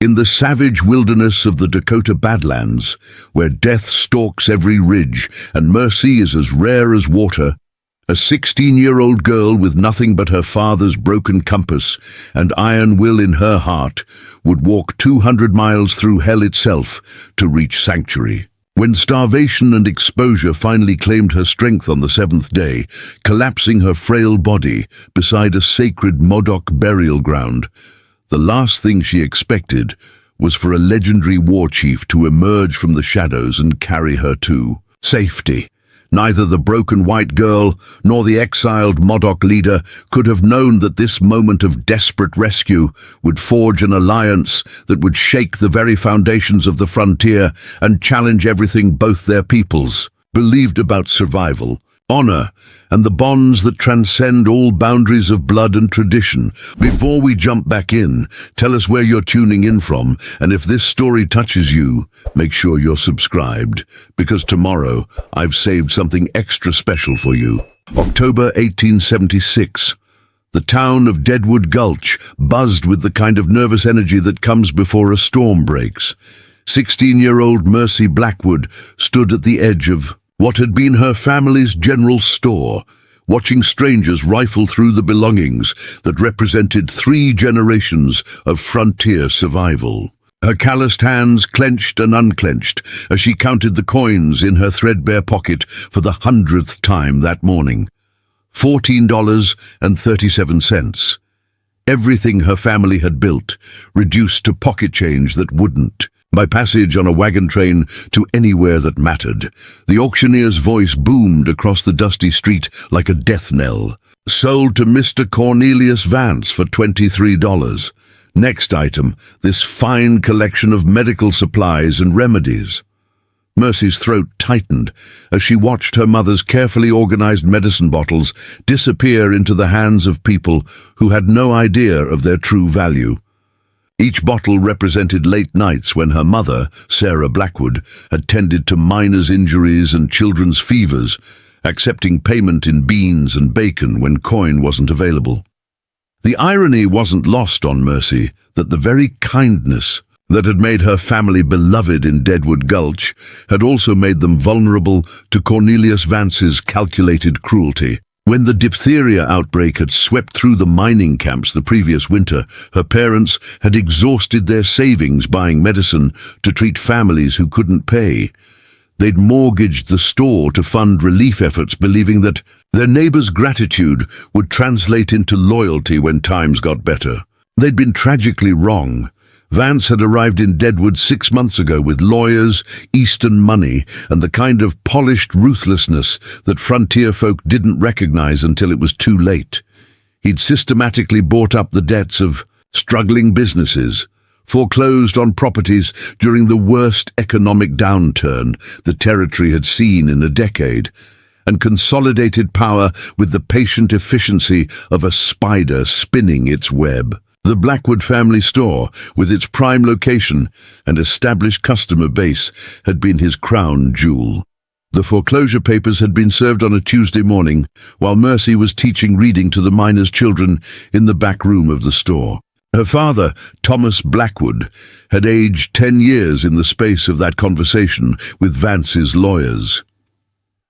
In the savage wilderness of the Dakota Badlands, where death stalks every ridge and mercy is as rare as water, a 16-year-old girl with nothing but her father's broken compass and iron will in her heart would walk 200 miles through hell itself to reach sanctuary. When starvation and exposure finally claimed her strength on the seventh day, collapsing her frail body beside a sacred Modoc burial ground, the last thing she expected was for a legendary war chief to emerge from the shadows and carry her to safety. Neither the broken white girl nor the exiled Modoc leader could have known that this moment of desperate rescue would forge an alliance that would shake the very foundations of the frontier and challenge everything both their peoples believed about survival, honor, and the bonds that transcend all boundaries of blood and tradition. Before we jump back in, tell us where you're tuning in from, and if this story touches you, make sure you're subscribed, because tomorrow I've saved something extra special for you. October 1876. The town of Deadwood Gulch buzzed with the kind of nervous energy that comes before a storm breaks. 16-year-old Mercy Blackwood stood at the edge of what had been her family's general store, watching strangers rifle through the belongings that represented 3 generations of frontier survival. Her calloused hands clenched and unclenched as she counted the coins in her threadbare pocket for the 100th time that morning. $14.37. Everything her family had built, reduced to pocket change that wouldn't. By passage on a wagon train to anywhere that mattered, the auctioneer's voice boomed across the dusty street like a death knell. Sold to Mr. Cornelius Vance for $23. Next item, this fine collection of medical supplies and remedies. Mercy's throat tightened as she watched her mother's carefully organized medicine bottles disappear into the hands of people who had no idea of their true value. Each bottle represented late nights when her mother, Sarah Blackwood, had tended to miners' injuries and children's fevers, accepting payment in beans and bacon when coin wasn't available. The irony wasn't lost on Mercy that the very kindness that had made her family beloved in Deadwood Gulch had also made them vulnerable to Cornelius Vance's calculated cruelty. When the diphtheria outbreak had swept through the mining camps the previous winter, her parents had exhausted their savings buying medicine to treat families who couldn't pay. They'd mortgaged the store to fund relief efforts, believing that their neighbors' gratitude would translate into loyalty when times got better. They'd been tragically wrong. Vance had arrived in Deadwood 6 months ago with lawyers, Eastern money, and the kind of polished ruthlessness that frontier folk didn't recognize until it was too late. He'd systematically bought up the debts of struggling businesses, foreclosed on properties during the worst economic downturn the territory had seen in a decade, and consolidated power with the patient efficiency of a spider spinning its web. The Blackwood family store, with its prime location and established customer base, had been his crown jewel. The foreclosure papers had been served on a Tuesday morning, while Mercy was teaching reading to the miners' children in the back room of the store. Her father, Thomas Blackwood, had aged 10 years in the space of that conversation with Vance's lawyers.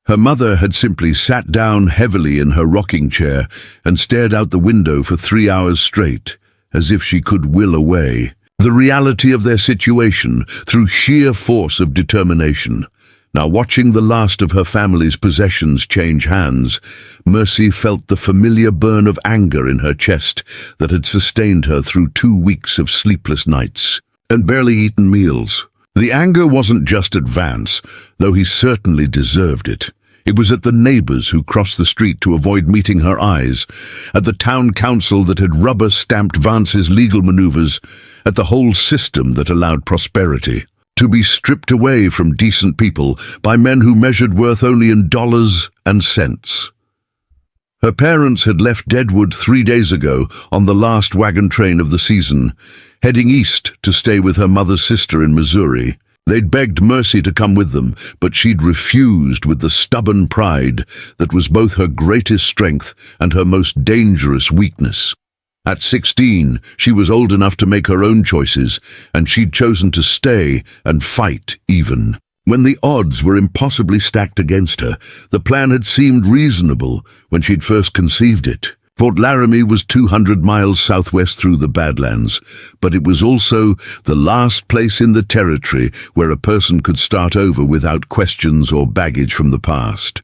Her mother had simply sat down heavily in her rocking chair and stared out the window for 3 hours straight, as if she could will away the reality of their situation through sheer force of determination. Now, watching the last of her family's possessions change hands, Mercy felt the familiar burn of anger in her chest that had sustained her through 2 weeks of sleepless nights and barely eaten meals. The anger wasn't just at Vance, though he certainly deserved it. It was at the neighbors who crossed the street to avoid meeting her eyes, at the town council that had rubber-stamped Vance's legal maneuvers, at the whole system that allowed prosperity to be stripped away from decent people by men who measured worth only in dollars and cents. Her parents had left Deadwood 3 days ago on the last wagon train of the season, heading east to stay with her mother's sister in Missouri. They'd begged Mercy to come with them, but she'd refused with the stubborn pride that was both her greatest strength and her most dangerous weakness. At 16, she was old enough to make her own choices, and she'd chosen to stay and fight even. When the odds were impossibly stacked against her, the plan had seemed reasonable when she'd first conceived it. Fort Laramie was 200 miles southwest through the Badlands, but it was also the last place in the territory where a person could start over without questions or baggage from the past.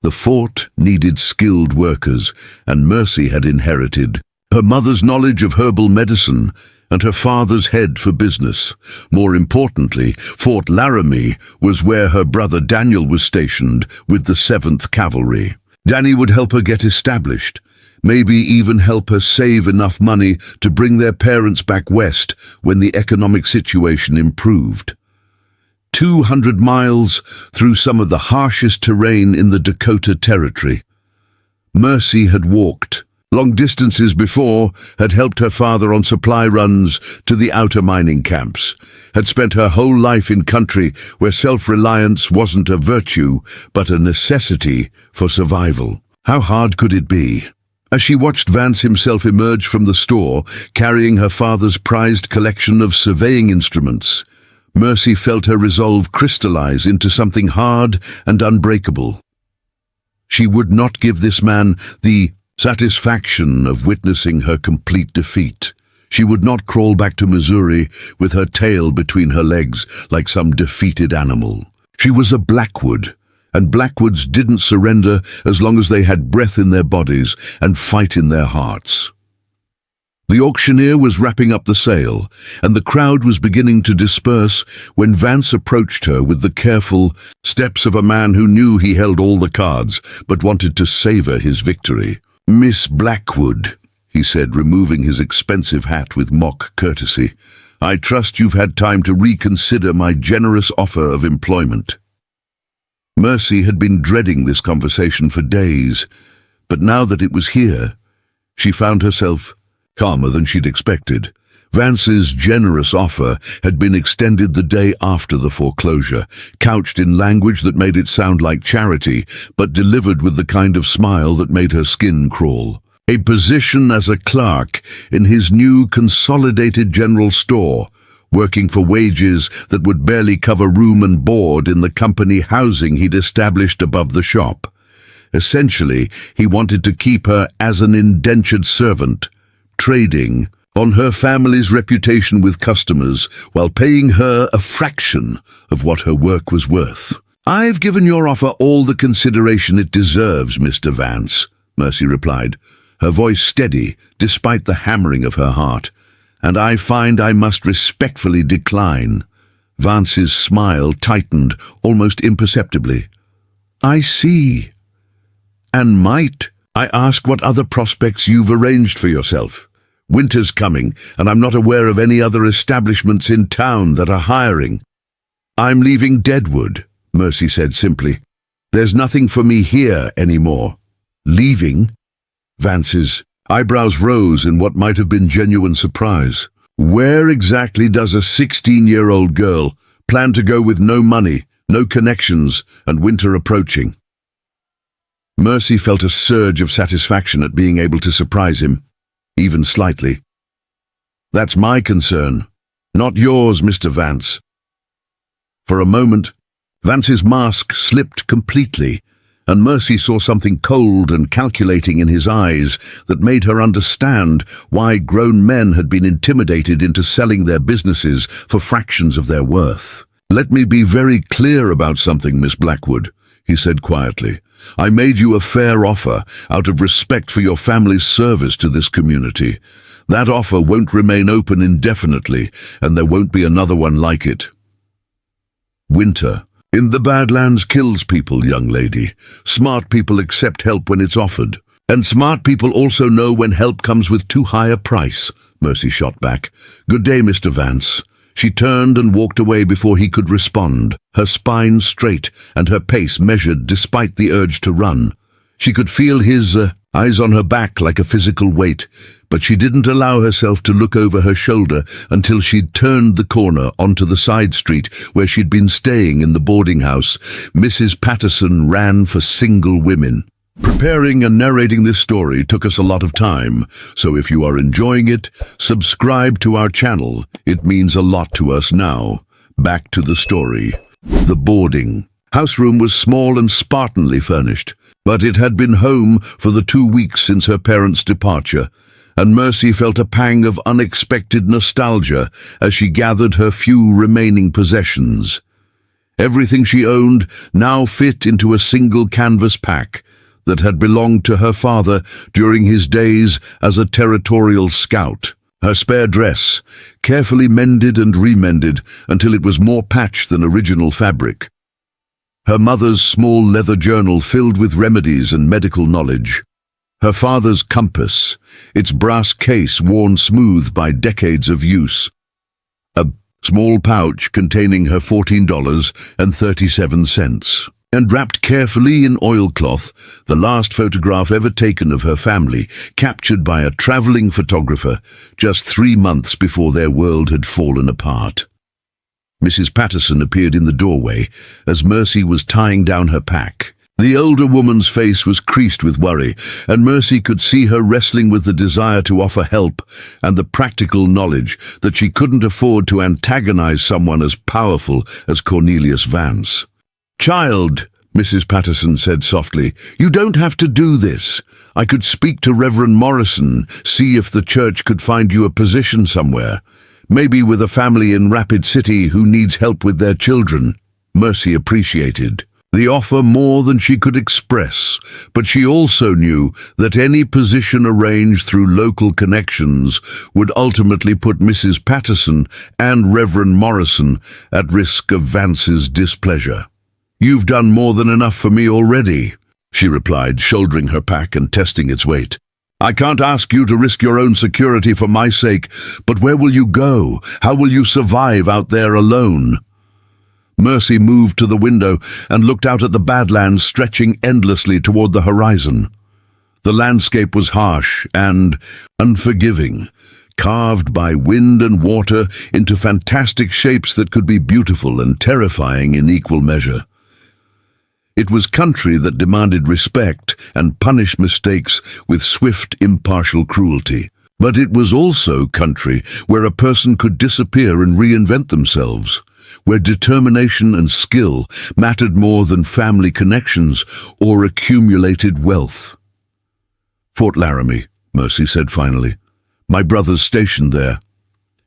The fort needed skilled workers, and Mercy had inherited her mother's knowledge of herbal medicine and her father's head for business. More importantly, Fort Laramie was where her brother Daniel was stationed with the 7th Cavalry. Danny would help her get established, maybe even help her save enough money to bring their parents back west when the economic situation improved. 200 miles through some of the harshest terrain in the Dakota Territory. Mercy had walked long distances before, had helped her father on supply runs to the outer mining camps, had spent her whole life in country where self-reliance wasn't a virtue, but a necessity for survival. How hard could it be? As she watched Vance himself emerge from the store, carrying her father's prized collection of surveying instruments, Mercy felt her resolve crystallize into something hard and unbreakable. She would not give this man the satisfaction of witnessing her complete defeat. She would not crawl back to Missouri with her tail between her legs like some defeated animal. She was a Blackwood, and Blackwoods didn't surrender as long as they had breath in their bodies and fight in their hearts. The auctioneer was wrapping up the sale, and the crowd was beginning to disperse when Vance approached her with the careful steps of a man who knew he held all the cards but wanted to savor his victory. "Miss Blackwood," he said, removing his expensive hat with mock courtesy, "I trust you've had time to reconsider my generous offer of employment." Mercy had been dreading this conversation for days, but now that it was here, she found herself calmer than she'd expected. Vance's generous offer had been extended the day after the foreclosure, couched in language that made it sound like charity, but delivered with the kind of smile that made her skin crawl. A position as a clerk in his new consolidated general store, working for wages that would barely cover room and board in the company housing he'd established above the shop. Essentially, he wanted to keep her as an indentured servant, trading on her family's reputation with customers while paying her a fraction of what her work was worth. "I've given your offer all the consideration it deserves, Mr. Vance," Mercy replied, her voice steady despite the hammering of her heart, "and I find I must respectfully decline." Vance's smile tightened almost imperceptibly. "I see. And might I ask what other prospects you've arranged for yourself? Winter's coming, and I'm not aware of any other establishments in town that are hiring." "I'm leaving Deadwood," Mercy said simply. "There's nothing for me here anymore." "Leaving?" Vance's eyebrows rose in what might have been genuine surprise. "Where exactly does a 16-year-old girl plan to go with no money, no connections, and winter approaching?" Mercy felt a surge of satisfaction at being able to surprise him, even slightly. "That's my concern, not yours, Mr. Vance." For a moment, Vance's mask slipped completely, and Mercy saw something cold and calculating in his eyes that made her understand why grown men had been intimidated into selling their businesses for fractions of their worth. "Let me be very clear about something, Miss Blackwood," he said quietly. "I made you a fair offer out of respect for your family's service to this community. That offer won't remain open indefinitely, and there won't be another one like it." "Winter in the Badlands kills people, young lady. Smart people accept help when it's offered. And smart people also know when help comes with too high a price," Mercy shot back. "Good day, Mr. Vance." She turned and walked away before he could respond, her spine straight and her pace measured despite the urge to run. She could feel his eyes on her back like a physical weight, but she didn't allow herself to look over her shoulder until she'd turned the corner onto the side street where she'd been staying in the boarding house Mrs. Patterson ran for single women. Preparing and narrating this story took us a lot of time, so if you are enjoying it, subscribe to our channel. It means a lot to us now. Back to the story. The boarding house room was small and spartanly furnished, but it had been home for the 2 weeks since her parents' departure, and Mercy felt a pang of unexpected nostalgia as she gathered her few remaining possessions. Everything she owned now fit into a single canvas pack that had belonged to her father during his days as a territorial scout. Her spare dress, carefully mended and remended until it was more patch than original fabric. Her mother's small leather journal filled with remedies and medical knowledge. Her father's compass, its brass case worn smooth by decades of use. A small pouch containing her $14.37. And wrapped carefully in oilcloth, the last photograph ever taken of her family, captured by a traveling photographer just 3 months before their world had fallen apart. Mrs. Patterson appeared in the doorway as Mercy was tying down her pack. The older woman's face was creased with worry, and Mercy could see her wrestling with the desire to offer help and the practical knowledge that she couldn't afford to antagonize someone as powerful as Cornelius Vance. "Child," Mrs. Patterson said softly, "you don't have to do this. I could speak to Reverend Morrison, see if the church could find you a position somewhere. Maybe with a family in Rapid City who needs help with their children." Mercy appreciated the offer more than she could express, but she also knew that any position arranged through local connections would ultimately put Mrs. Patterson and Reverend Morrison at risk of Vance's displeasure. "You've done more than enough for me already," she replied, shouldering her pack and testing its weight. "I can't ask you to risk your own security for my sake, but where will you go? How will you survive out there alone?" Mercy moved to the window and looked out at the Badlands stretching endlessly toward the horizon. The landscape was harsh and unforgiving, carved by wind and water into fantastic shapes that could be beautiful and terrifying in equal measure. It was country that demanded respect and punished mistakes with swift, impartial cruelty. But it was also country where a person could disappear and reinvent themselves, where determination and skill mattered more than family connections or accumulated wealth. "Fort Laramie," Mercy said finally. "My brother's stationed there,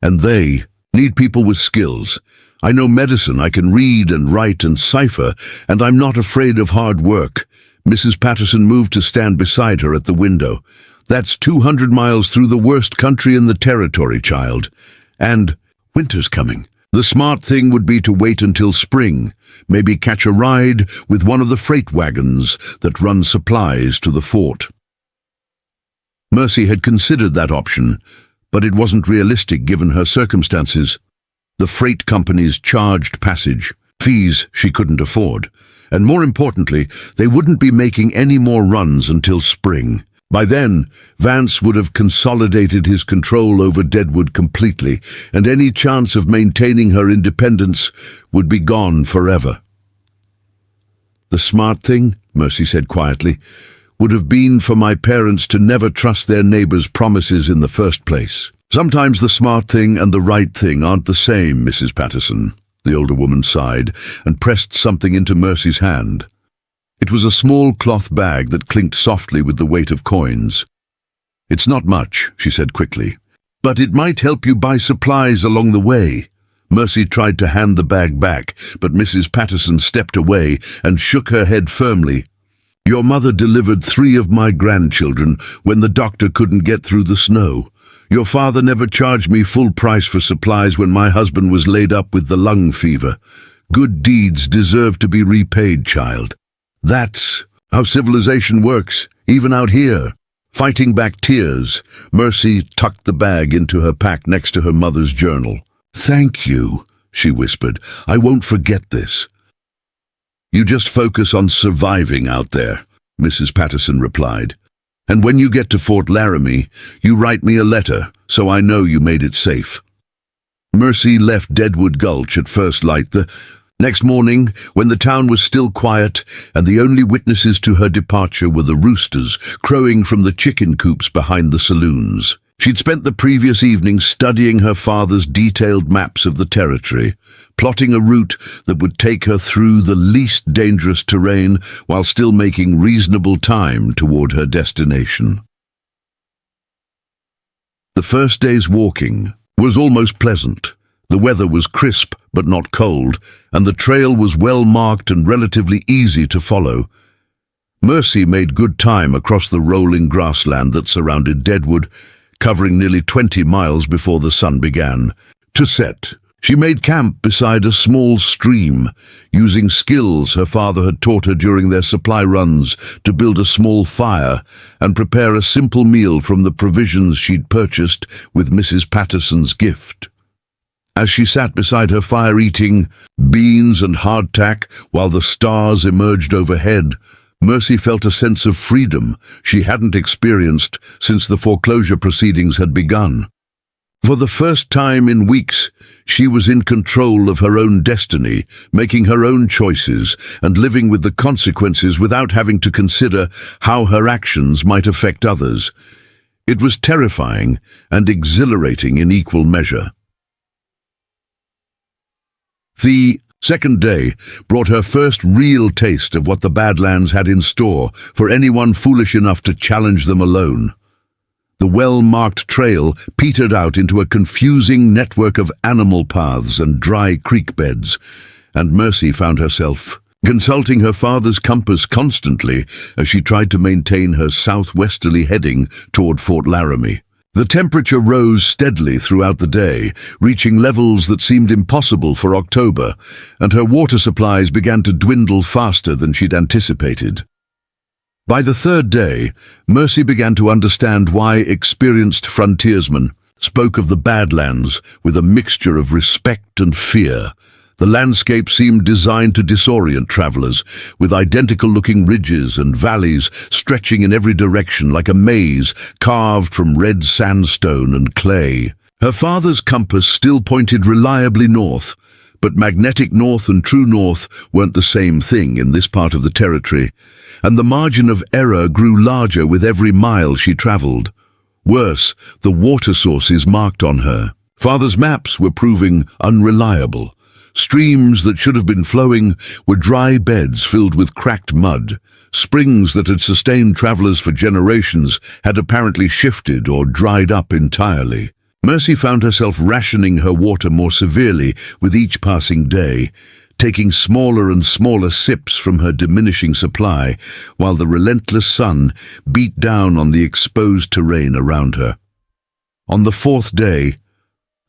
and they need people with skills. I know medicine, I can read and write and cipher, and I'm not afraid of hard work." Mrs. Patterson moved to stand beside her at the window. "That's 200 miles through the worst country in the territory, child. And winter's coming. The smart thing would be to wait until spring, maybe catch a ride with one of the freight wagons that run supplies to the fort." Mercy had considered that option, but it wasn't realistic given her circumstances. The freight companies charged passage, fees she couldn't afford, and more importantly, they wouldn't be making any more runs until spring. By then, Vance would have consolidated his control over Deadwood completely, and any chance of maintaining her independence would be gone forever. "The smart thing," Mercy said quietly, "would have been for my parents to never trust their neighbors' promises in the first place." "Sometimes the smart thing and the right thing aren't the same, Mrs. Patterson." The older woman sighed and pressed something into Mercy's hand. It was a small cloth bag that clinked softly with the weight of coins. "It's not much," she said quickly, "but it might help you buy supplies along the way." Mercy tried to hand the bag back, but Mrs. Patterson stepped away and shook her head firmly. "Your mother delivered 3 of my grandchildren when the doctor couldn't get through the snow. Your father never charged me full price for supplies when my husband was laid up with the lung fever. Good deeds deserve to be repaid, child. That's how civilization works, even out here." Fighting back tears, Mercy tucked the bag into her pack next to her mother's journal. "Thank you," she whispered. "I won't forget this." "You just focus on surviving out there," Mrs. Patterson replied. "And when you get to Fort Laramie, you write me a letter so I know you made it safe." Mercy left Deadwood Gulch at first light. The Next morning, when the town was still quiet and the only witnesses to her departure were the roosters crowing from the chicken coops behind the saloons, she'd spent the previous evening studying her father's detailed maps of the territory, plotting a route that would take her through the least dangerous terrain while still making reasonable time toward her destination. The first day's walking was almost pleasant. The weather was crisp but not cold, and the trail was well marked and relatively easy to follow. Mercy made good time across the rolling grassland that surrounded Deadwood, covering nearly 20 miles before the sun began to set. She made camp beside a small stream, using skills her father had taught her during their supply runs to build a small fire and prepare a simple meal from the provisions she'd purchased with Mrs. Patterson's gift. As she sat beside her fire eating beans and hardtack while the stars emerged overhead, Mercy felt a sense of freedom she hadn't experienced since the foreclosure proceedings had begun. For the first time in weeks, she was in control of her own destiny, making her own choices and living with the consequences without having to consider how her actions might affect others. It was terrifying and exhilarating in equal measure. The second day brought her first real taste of what the Badlands had in store for anyone foolish enough to challenge them alone. The well-marked trail petered out into a confusing network of animal paths and dry creek beds, and Mercy found herself consulting her father's compass constantly as she tried to maintain her southwesterly heading toward Fort Laramie. The temperature rose steadily throughout the day, reaching levels that seemed impossible for October, and her water supplies began to dwindle faster than she'd anticipated. By the third day, Mercy began to understand why experienced frontiersmen spoke of the Badlands with a mixture of respect and fear. The landscape seemed designed to disorient travelers, with identical-looking ridges and valleys stretching in every direction like a maze carved from red sandstone and clay. Her father's compass still pointed reliably north, but magnetic north and true north weren't the same thing in this part of the territory, and the margin of error grew larger with every mile she traveled. Worse, the water sources marked on her father's maps were proving unreliable. Streams that should have been flowing were dry beds filled with cracked mud. Springs that had sustained travelers for generations had apparently shifted or dried up entirely. Mercy found herself rationing her water more severely with each passing day, taking smaller and smaller sips from her diminishing supply, while the relentless sun beat down on the exposed terrain around her. On the fourth day,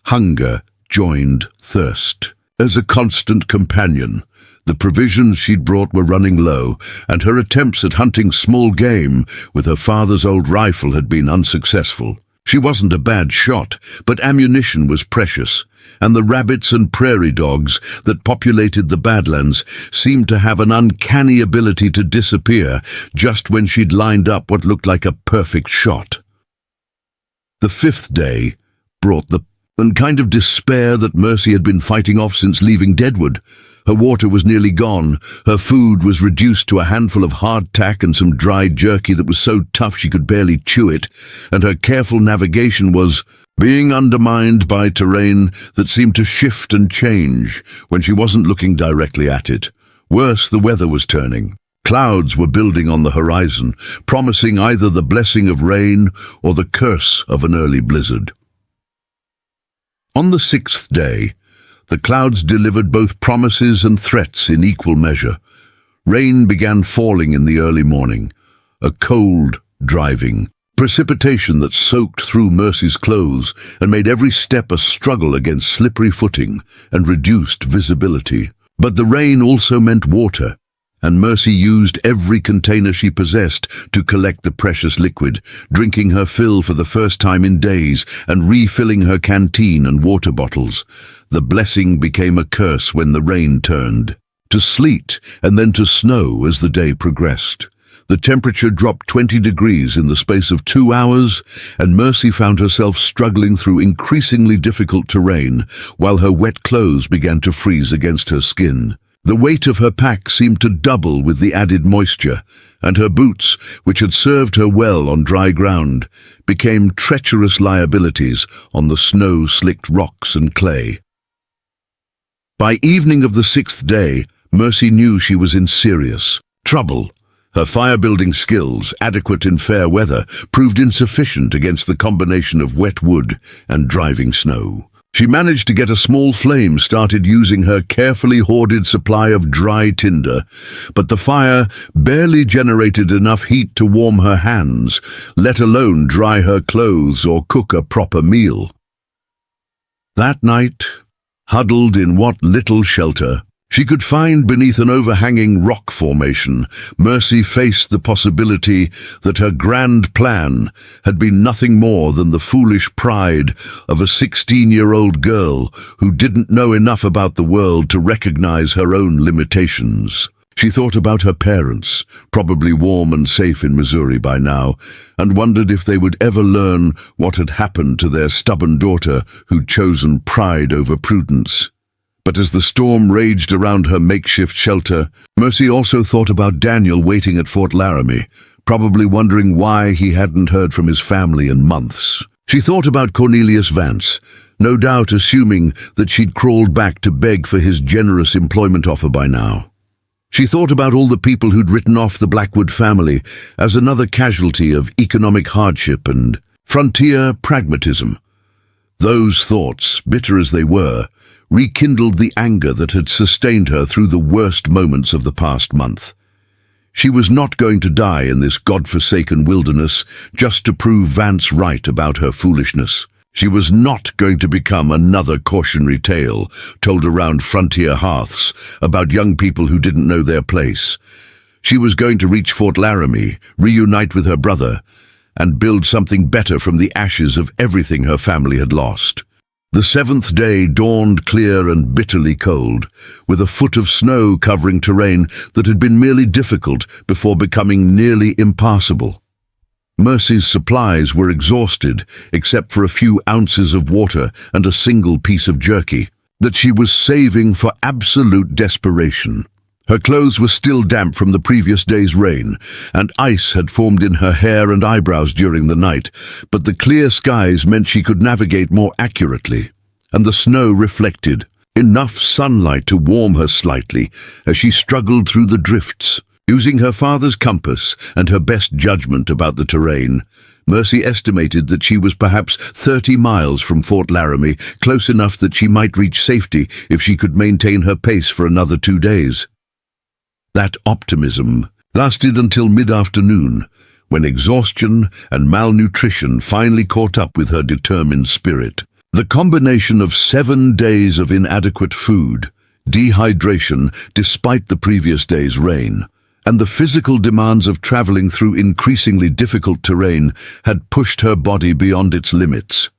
hunger joined thirst. As a constant companion, the provisions she'd brought were running low, and her attempts at hunting small game with her father's old rifle had been unsuccessful. She wasn't a bad shot, but ammunition was precious, and the rabbits and prairie dogs that populated the Badlands seemed to have an uncanny ability to disappear just when she'd lined up what looked like a perfect shot. The fifth day brought the kind of despair that Mercy had been fighting off since leaving Deadwood. Her water was nearly gone, her food was reduced to a handful of hardtack and some dried jerky that was so tough she could barely chew it, and her careful navigation was being undermined by terrain that seemed to shift and change when she wasn't looking directly at it. Worse, the weather was turning. Clouds were building on the horizon, promising either the blessing of rain or the curse of an early blizzard. On the sixth day, the clouds delivered both promises and threats in equal measure. Rain began falling in the early morning, a cold, driving precipitation that soaked through Mercy's clothes and made every step a struggle against slippery footing and reduced visibility. But the rain also meant water, and Mercy used every container she possessed to collect the precious liquid, drinking her fill for the first time in days and refilling her canteen and water bottles. The blessing became a curse when the rain turned to sleet and then to snow as the day progressed. The temperature dropped 20 degrees in the space of 2 hours, and Mercy found herself struggling through increasingly difficult terrain while her wet clothes began to freeze against her skin. The weight of her pack seemed to double with the added moisture, and her boots, which had served her well on dry ground, became treacherous liabilities on the snow-slicked rocks and clay. By evening of the 6th day, Mercy knew she was in serious trouble. Her fire-building skills, adequate in fair weather, proved insufficient against the combination of wet wood and driving snow. She managed to get a small flame started using her carefully hoarded supply of dry tinder, but the fire barely generated enough heat to warm her hands, let alone dry her clothes or cook a proper meal. That night, huddled in what little shelter she could find beneath an overhanging rock formation, Mercy faced the possibility that her grand plan had been nothing more than the foolish pride of a 16-year-old girl who didn't know enough about the world to recognize her own limitations. She thought about her parents, probably warm and safe in Missouri by now, and wondered if they would ever learn what had happened to their stubborn daughter who'd chosen pride over prudence. But as the storm raged around her makeshift shelter, Mercy also thought about Daniel waiting at Fort Laramie, probably wondering why he hadn't heard from his family in months. She thought about Cornelius Vance, no doubt assuming that she'd crawled back to beg for his generous employment offer by now. She thought about all the people who'd written off the Blackwood family as another casualty of economic hardship and frontier pragmatism. Those thoughts, bitter as they were, rekindled the anger that had sustained her through the worst moments of the past month. She was not going to die in this God-forsaken wilderness just to prove Vance right about her foolishness. She was not going to become another cautionary tale told around frontier hearths about young people who didn't know their place. She was going to reach Fort Laramie, reunite with her brother, and build something better from the ashes of everything her family had lost. The 7th day dawned clear and bitterly cold, with a foot of snow covering terrain that had been merely difficult before becoming nearly impassable. Mercy's supplies were exhausted, except for a few ounces of water and a single piece of jerky that she was saving for absolute desperation. Her clothes were still damp from the previous day's rain, and ice had formed in her hair and eyebrows during the night, but the clear skies meant she could navigate more accurately, and the snow reflected enough sunlight to warm her slightly as she struggled through the drifts. Using her father's compass and her best judgment about the terrain, Mercy estimated that she was perhaps 30 miles from Fort Laramie, close enough that she might reach safety if she could maintain her pace for another 2 days. That optimism lasted until mid-afternoon, when exhaustion and malnutrition finally caught up with her determined spirit. The combination of 7 days of inadequate food, dehydration despite the previous day's rain, and the physical demands of traveling through increasingly difficult terrain had pushed her body beyond its limits.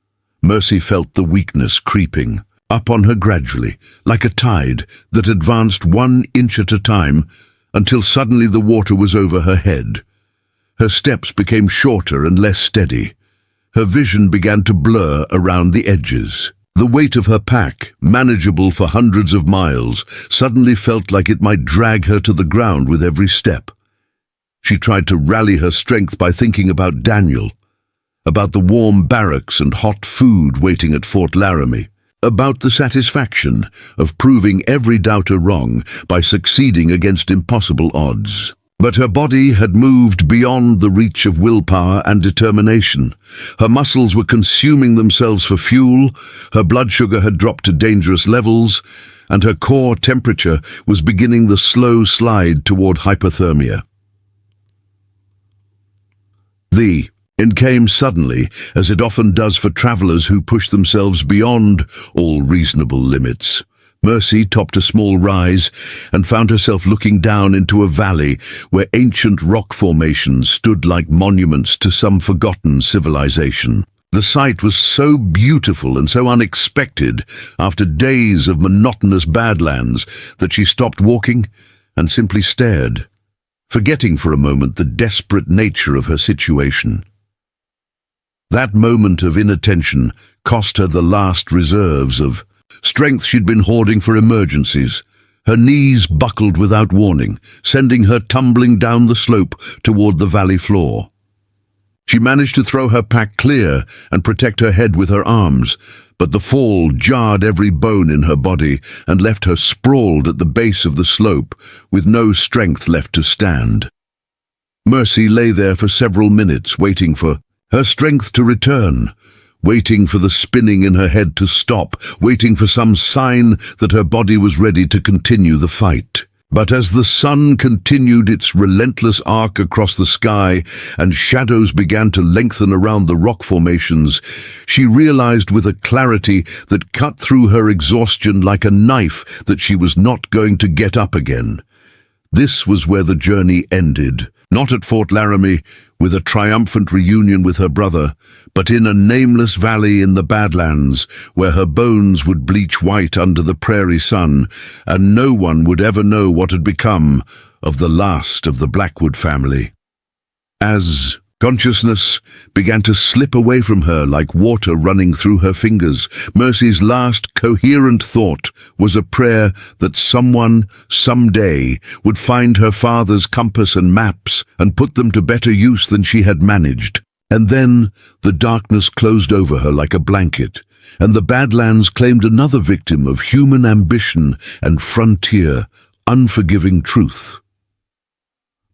Mercy felt the weakness creeping up on her gradually, like a tide that advanced 1 inch at a time until suddenly the water was over her head. Her steps became shorter and less steady. Her vision began to blur around the edges. The weight of her pack, manageable for hundreds of miles, suddenly felt like it might drag her to the ground with every step. She tried to rally her strength by thinking about Daniel, about the warm barracks and hot food waiting at Fort Laramie, about the satisfaction of proving every doubter wrong by succeeding against impossible odds. But her body had moved beyond the reach of willpower and determination. Her muscles were consuming themselves for fuel, her blood sugar had dropped to dangerous levels, and her core temperature was beginning the slow slide toward hypothermia. The end came suddenly, as it often does for travelers who push themselves beyond all reasonable limits. Mercy topped a small rise and found herself looking down into a valley where ancient rock formations stood like monuments to some forgotten civilization. The sight was so beautiful and so unexpected after days of monotonous Badlands that she stopped walking and simply stared. forgetting for a moment the desperate nature of her situation. That moment of inattention cost her the last reserves of strength she'd been hoarding for emergencies. Her knees buckled without warning, sending her tumbling down the slope toward the valley floor. She managed to throw her pack clear and protect her head with her arms, but the fall jarred every bone in her body and left her sprawled at the base of the slope, with no strength left to stand. Mercy lay there for several minutes, waiting for her strength to return, waiting for the spinning in her head to stop, waiting for some sign that her body was ready to continue the fight. But as the sun continued its relentless arc across the sky and shadows began to lengthen around the rock formations, she realized with a clarity that cut through her exhaustion like a knife that she was not going to get up again. This was where the journey ended, not at Fort Laramie, with a triumphant reunion with her brother, but in a nameless valley in the Badlands, where her bones would bleach white under the prairie sun, and no one would ever know what had become of the last of the Blackwood family. As consciousness began to slip away from her like water running through her fingers, Mercy's last coherent thought was a prayer that someone, someday, would find her father's compass and maps and put them to better use than she had managed. And then the darkness closed over her like a blanket, and the Badlands claimed another victim of human ambition and frontier, unforgiving truth.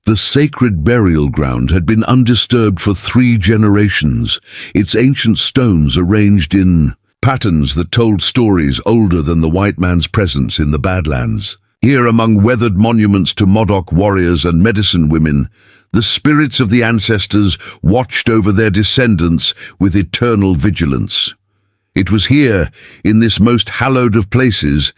The sacred burial ground had been undisturbed for 3 generations, its ancient stones arranged in patterns that told stories older than the white man's presence in the Badlands. Here, among weathered monuments to Modoc warriors and medicine women, the spirits of the ancestors watched over their descendants with eternal vigilance. It was here, in this most hallowed of places,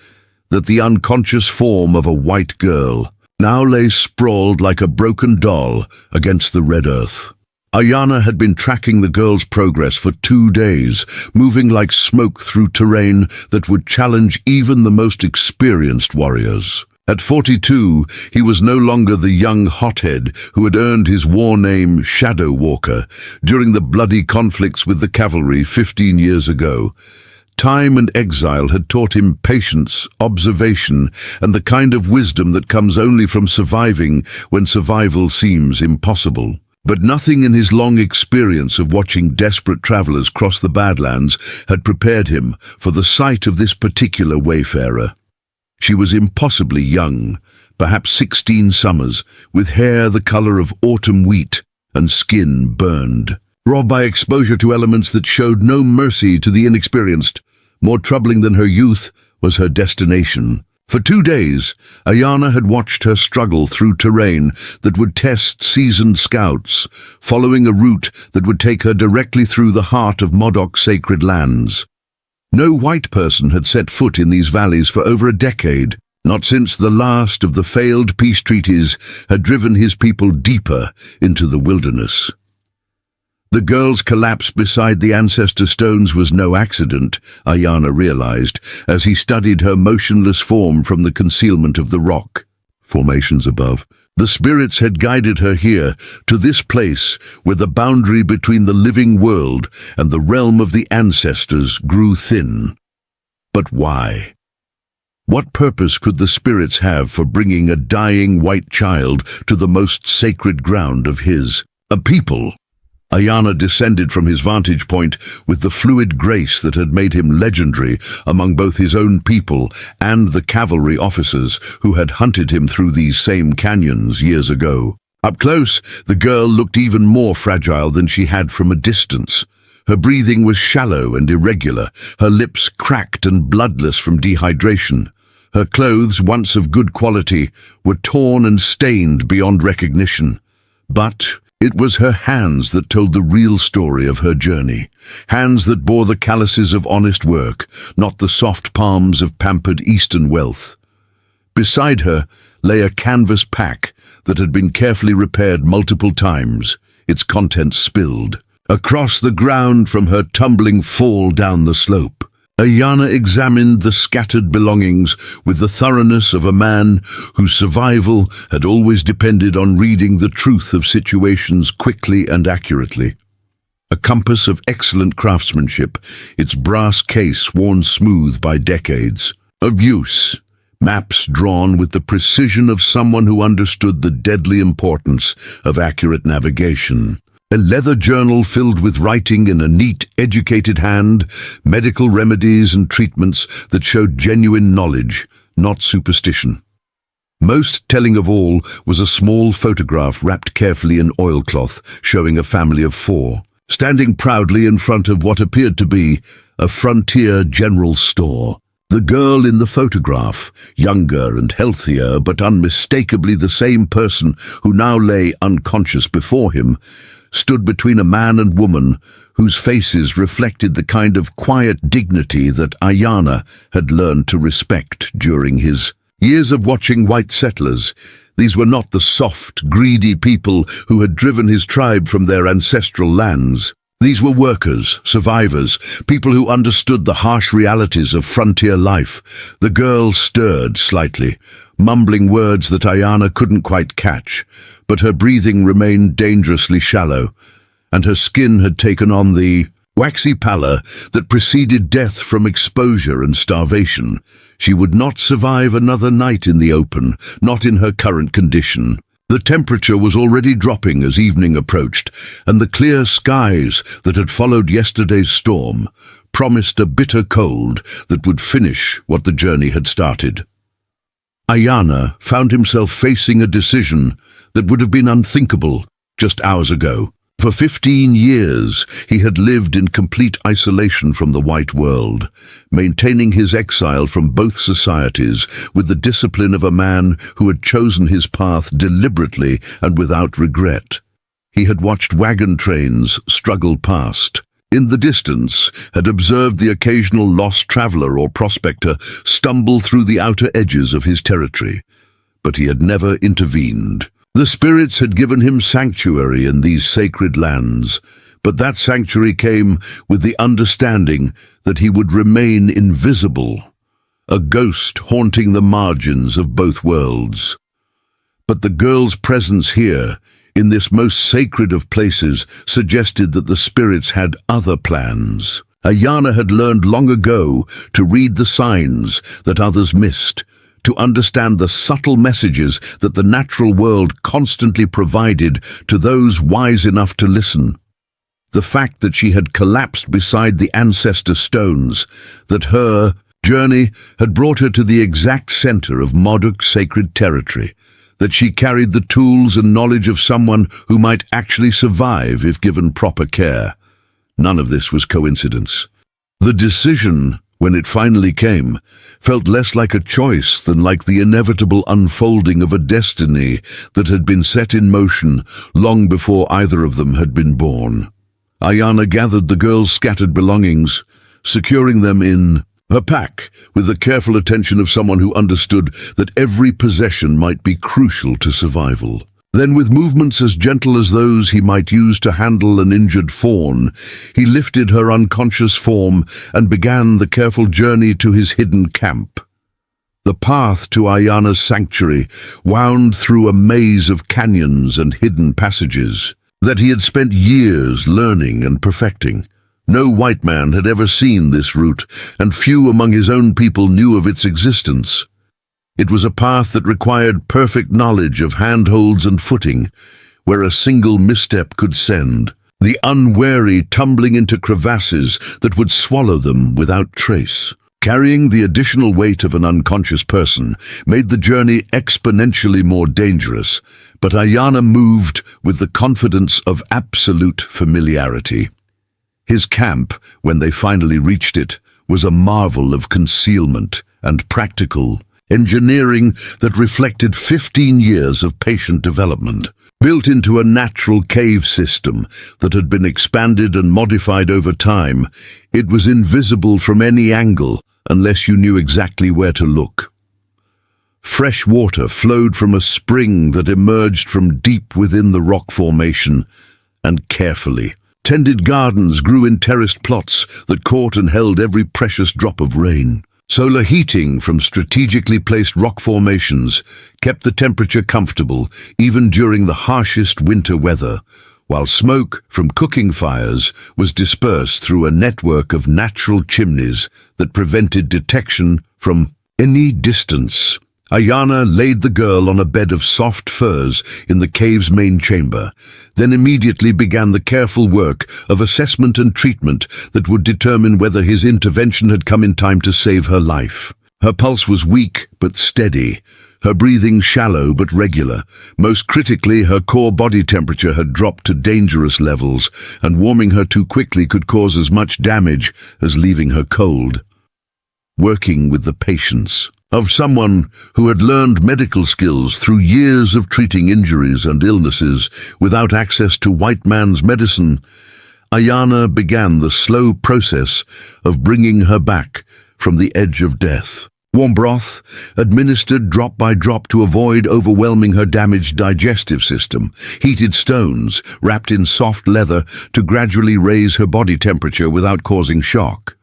that the unconscious form of a white girl now lay sprawled like a broken doll against the red earth. Ayanna had been tracking the girl's progress for 2 days, moving like smoke through terrain that would challenge even the most experienced warriors. At 42, he was no longer the young hothead who had earned his war name Shadow Walker during the bloody conflicts with the cavalry 15 years ago. Time and exile had taught him patience, observation, and the kind of wisdom that comes only from surviving when survival seems impossible. But nothing in his long experience of watching desperate travelers cross the Badlands had prepared him for the sight of this particular wayfarer. She was impossibly young, perhaps 16 summers, with hair the color of autumn wheat and skin burned. Robbed by exposure to elements that showed no mercy to the inexperienced, more troubling than her youth was her destination. For 2 days, Ayanna had watched her struggle through terrain that would test seasoned scouts, following a route that would take her directly through the heart of Modoc's sacred lands. No white person had set foot in these valleys for over a decade, not since the last of the failed peace treaties had driven his people deeper into the wilderness. The girl's collapse beside the ancestor stones was no accident, Ayanna realized, as he studied her motionless form from the concealment of the rock formations above. The spirits had guided her here, to this place where the boundary between the living world and the realm of the ancestors grew thin. But why? What purpose could the spirits have for bringing a dying white child to the most sacred ground of his people? Ayanna descended from his vantage point with the fluid grace that had made him legendary among both his own people and the cavalry officers who had hunted him through these same canyons years ago. Up close, the girl looked even more fragile than she had from a distance. Her breathing was shallow and irregular, her lips cracked and bloodless from dehydration. Her clothes, once of good quality, were torn and stained beyond recognition. But it was her hands that told the real story of her journey, hands that bore the calluses of honest work, not the soft palms of pampered Eastern wealth. Beside her lay a canvas pack that had been carefully repaired multiple times, its contents spilled. Across the ground from her tumbling fall down the slope, Ayana examined the scattered belongings with the thoroughness of a man whose survival had always depended on reading the truth of situations quickly and accurately. A compass of excellent craftsmanship, its brass case worn smooth by decades of use. Maps drawn with the precision of someone who understood the deadly importance of accurate navigation. A leather journal filled with writing in a neat, educated hand, medical remedies and treatments that showed genuine knowledge, not superstition. Most telling of all was a small photograph wrapped carefully in oilcloth showing a family of 4, standing proudly in front of what appeared to be a frontier general store. The girl in the photograph, younger and healthier but unmistakably the same person who now lay unconscious before him, stood between a man and woman whose faces reflected the kind of quiet dignity that Ayana had learned to respect during his years of watching white settlers. These were not the soft, greedy people who had driven his tribe from their ancestral lands. These were workers, survivors, people who understood the harsh realities of frontier life. The girl stirred slightly, mumbling words that Ayana couldn't quite catch, but her breathing remained dangerously shallow, and her skin had taken on the waxy pallor that preceded death from exposure and starvation. She would not survive another night in the open, not in her current condition. The temperature was already dropping as evening approached, and the clear skies that had followed yesterday's storm promised a bitter cold that would finish what the journey had started. Ayana found himself facing a decision that would have been unthinkable just hours ago. For 15 years, he had lived in complete isolation from the white world, maintaining his exile from both societies with the discipline of a man who had chosen his path deliberately and without regret. He had watched wagon trains struggle past. In the distance, had observed the occasional lost traveler or prospector stumble through the outer edges of his territory. But he had never intervened. The spirits had given him sanctuary in these sacred lands, but that sanctuary came with the understanding that he would remain invisible, a ghost haunting the margins of both worlds. But the girl's presence here, in this most sacred of places, suggested that the spirits had other plans. Ayana had learned long ago to read the signs that others missed, to understand the subtle messages that the natural world constantly provided to those wise enough to listen. The fact that she had collapsed beside the ancestor stones, that her journey had brought her to the exact center of Modoc's sacred territory, that she carried the tools and knowledge of someone who might actually survive if given proper care. None of this was coincidence. The decision, when it finally came, felt less like a choice than like the inevitable unfolding of a destiny that had been set in motion long before either of them had been born. Ayana gathered the girl's scattered belongings, securing them in her pack with the careful attention of someone who understood that every possession might be crucial to survival. Then, with movements as gentle as those he might use to handle an injured fawn, he lifted her unconscious form and began the careful journey to his hidden camp. The path to Ayana's sanctuary wound through a maze of canyons and hidden passages that he had spent years learning and perfecting. No white man had ever seen this route, and few among his own people knew of its existence. It was a path that required perfect knowledge of handholds and footing, where a single misstep could send the unwary tumbling into crevasses that would swallow them without trace. Carrying the additional weight of an unconscious person made the journey exponentially more dangerous, but Ayana moved with the confidence of absolute familiarity. His camp, when they finally reached it, was a marvel of concealment and practical engineering that reflected 15 years of patient development. Built into a natural cave system that had been expanded and modified over time, it was invisible from any angle unless you knew exactly where to look. Fresh water flowed from a spring that emerged from deep within the rock formation and carefully Tended gardens grew in terraced plots that caught and held every precious drop of rain. Solar heating from strategically placed rock formations kept the temperature comfortable even during the harshest winter weather, while smoke from cooking fires was dispersed through a network of natural chimneys that prevented detection from any distance. Ayana laid the girl on a bed of soft furs in the cave's main chamber, then immediately began the careful work of assessment and treatment that would determine whether his intervention had come in time to save her life. Her pulse was weak but steady, her breathing shallow but regular. Most critically, her core body temperature had dropped to dangerous levels, and warming her too quickly could cause as much damage as leaving her cold. Working with the patience of someone who had learned medical skills through years of treating injuries and illnesses without access to white man's medicine, Ayana began the slow process of bringing her back from the edge of death. Warm broth, administered drop by drop to avoid overwhelming her damaged digestive system. Heated stones, wrapped in soft leather to gradually raise her body temperature without causing shock.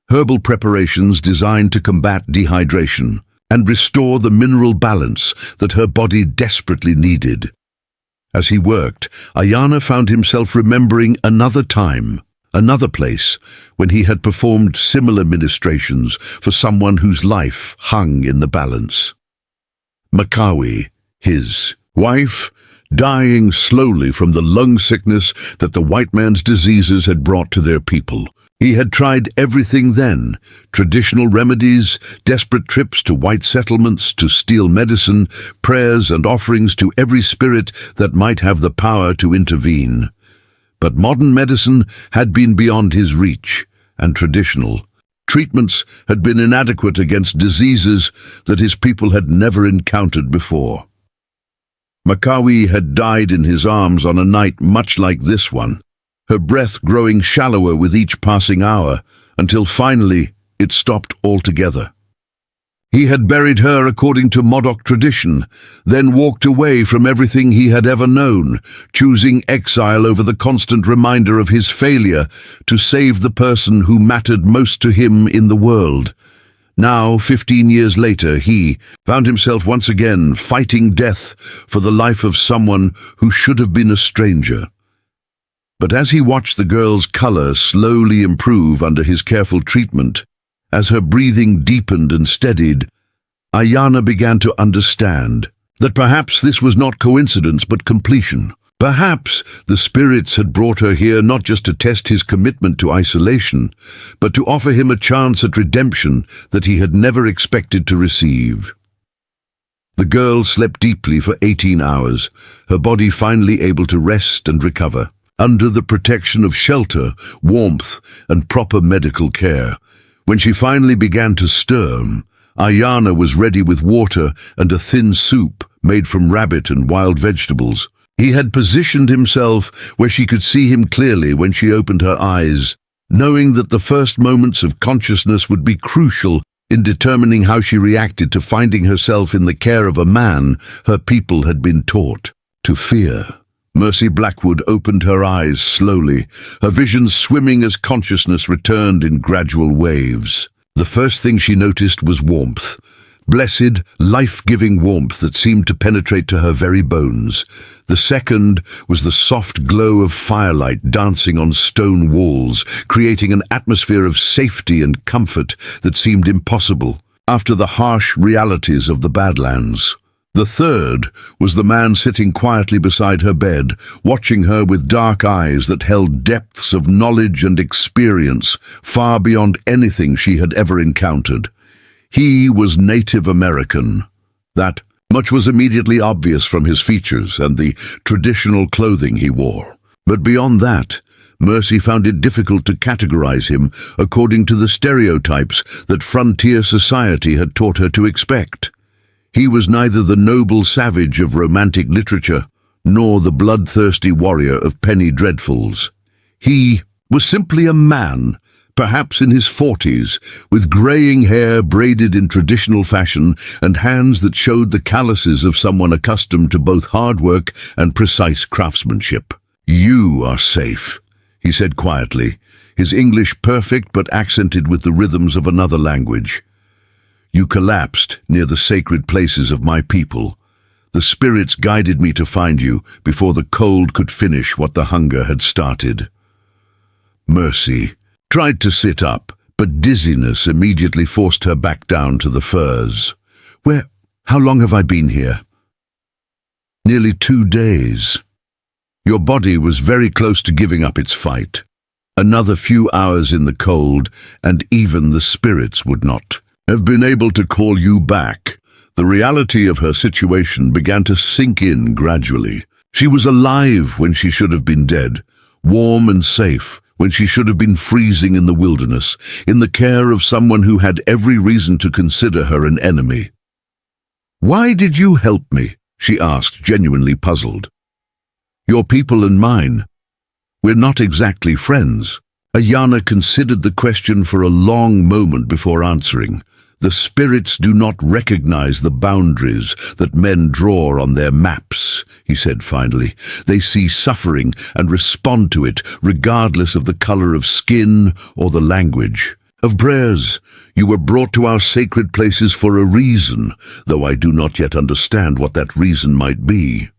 Herbal preparations designed to combat dehydration and restore the mineral balance that her body desperately needed. As he worked, Ayana found himself remembering another time, another place, when he had performed similar ministrations for someone whose life hung in the balance. Makawi, his wife, dying slowly from the lung sickness that the white man's diseases had brought to their people. He had tried everything then, traditional remedies, desperate trips to white settlements to steal medicine, prayers and offerings to every spirit that might have the power to intervene. But modern medicine had been beyond his reach, and traditional treatments had been inadequate against diseases that his people had never encountered before. Makawi had died in his arms on a night much like this one, her breath growing shallower with each passing hour, until finally it stopped altogether. He had buried her according to Modoc tradition, then walked away from everything he had ever known, choosing exile over the constant reminder of his failure to save the person who mattered most to him in the world. Now, 15 years later, he found himself once again fighting death for the life of someone who should have been a stranger. But as he watched the girl's color slowly improve under his careful treatment, as her breathing deepened and steadied, Ayana began to understand that perhaps this was not coincidence but completion. Perhaps the spirits had brought her here not just to test his commitment to isolation, but to offer him a chance at redemption that he had never expected to receive. The girl slept deeply for 18 hours, her body finally able to rest and recover, under the protection of shelter, warmth, and proper medical care. When she finally began to stir, Ayana was ready with water and a thin soup made from rabbit and wild vegetables. He had positioned himself where she could see him clearly when she opened her eyes, knowing that the first moments of consciousness would be crucial in determining how she reacted to finding herself in the care of a man her people had been taught to fear. Mercy Blackwood opened her eyes slowly, her vision swimming as consciousness returned in gradual waves. The first thing she noticed was warmth. Blessed, life-giving warmth that seemed to penetrate to her very bones. The second was the soft glow of firelight dancing on stone walls, creating an atmosphere of safety and comfort that seemed impossible after the harsh realities of the Badlands. The third was the man sitting quietly beside her bed, watching her with dark eyes that held depths of knowledge and experience far beyond anything she had ever encountered. He was Native American. That much was immediately obvious from his features and the traditional clothing he wore. But beyond that, Mercy found it difficult to categorize him according to the stereotypes that frontier society had taught her to expect. He was neither the noble savage of romantic literature, nor the bloodthirsty warrior of penny dreadfuls. He was simply a man, perhaps in his 40s, with graying hair braided in traditional fashion and hands that showed the calluses of someone accustomed to both hard work and precise craftsmanship. "You are safe," he said quietly, his English perfect but accented with the rhythms of another language. "You collapsed near the sacred places of my people. The spirits guided me to find you before the cold could finish what the hunger had started." Mercy tried to sit up, but dizziness immediately forced her back down to the furs. How long have I been here?" "Nearly 2 days. Your body was very close to giving up its fight. Another few hours in the cold, and even the spirits would not have been able to call you back." The reality of her situation began to sink in gradually. She was alive when she should have been dead, warm and safe when she should have been freezing in the wilderness, in the care of someone who had every reason to consider her an enemy. "Why did you help me?" she asked, genuinely puzzled. "Your people and mine. We're not exactly friends." Ayana considered the question for a long moment before answering. "The spirits do not recognize the boundaries that men draw on their maps," he said finally. "They see suffering and respond to it, regardless of the color of skin or the language. Of prayers, you were brought to our sacred places for a reason, though I do not yet understand what that reason might be."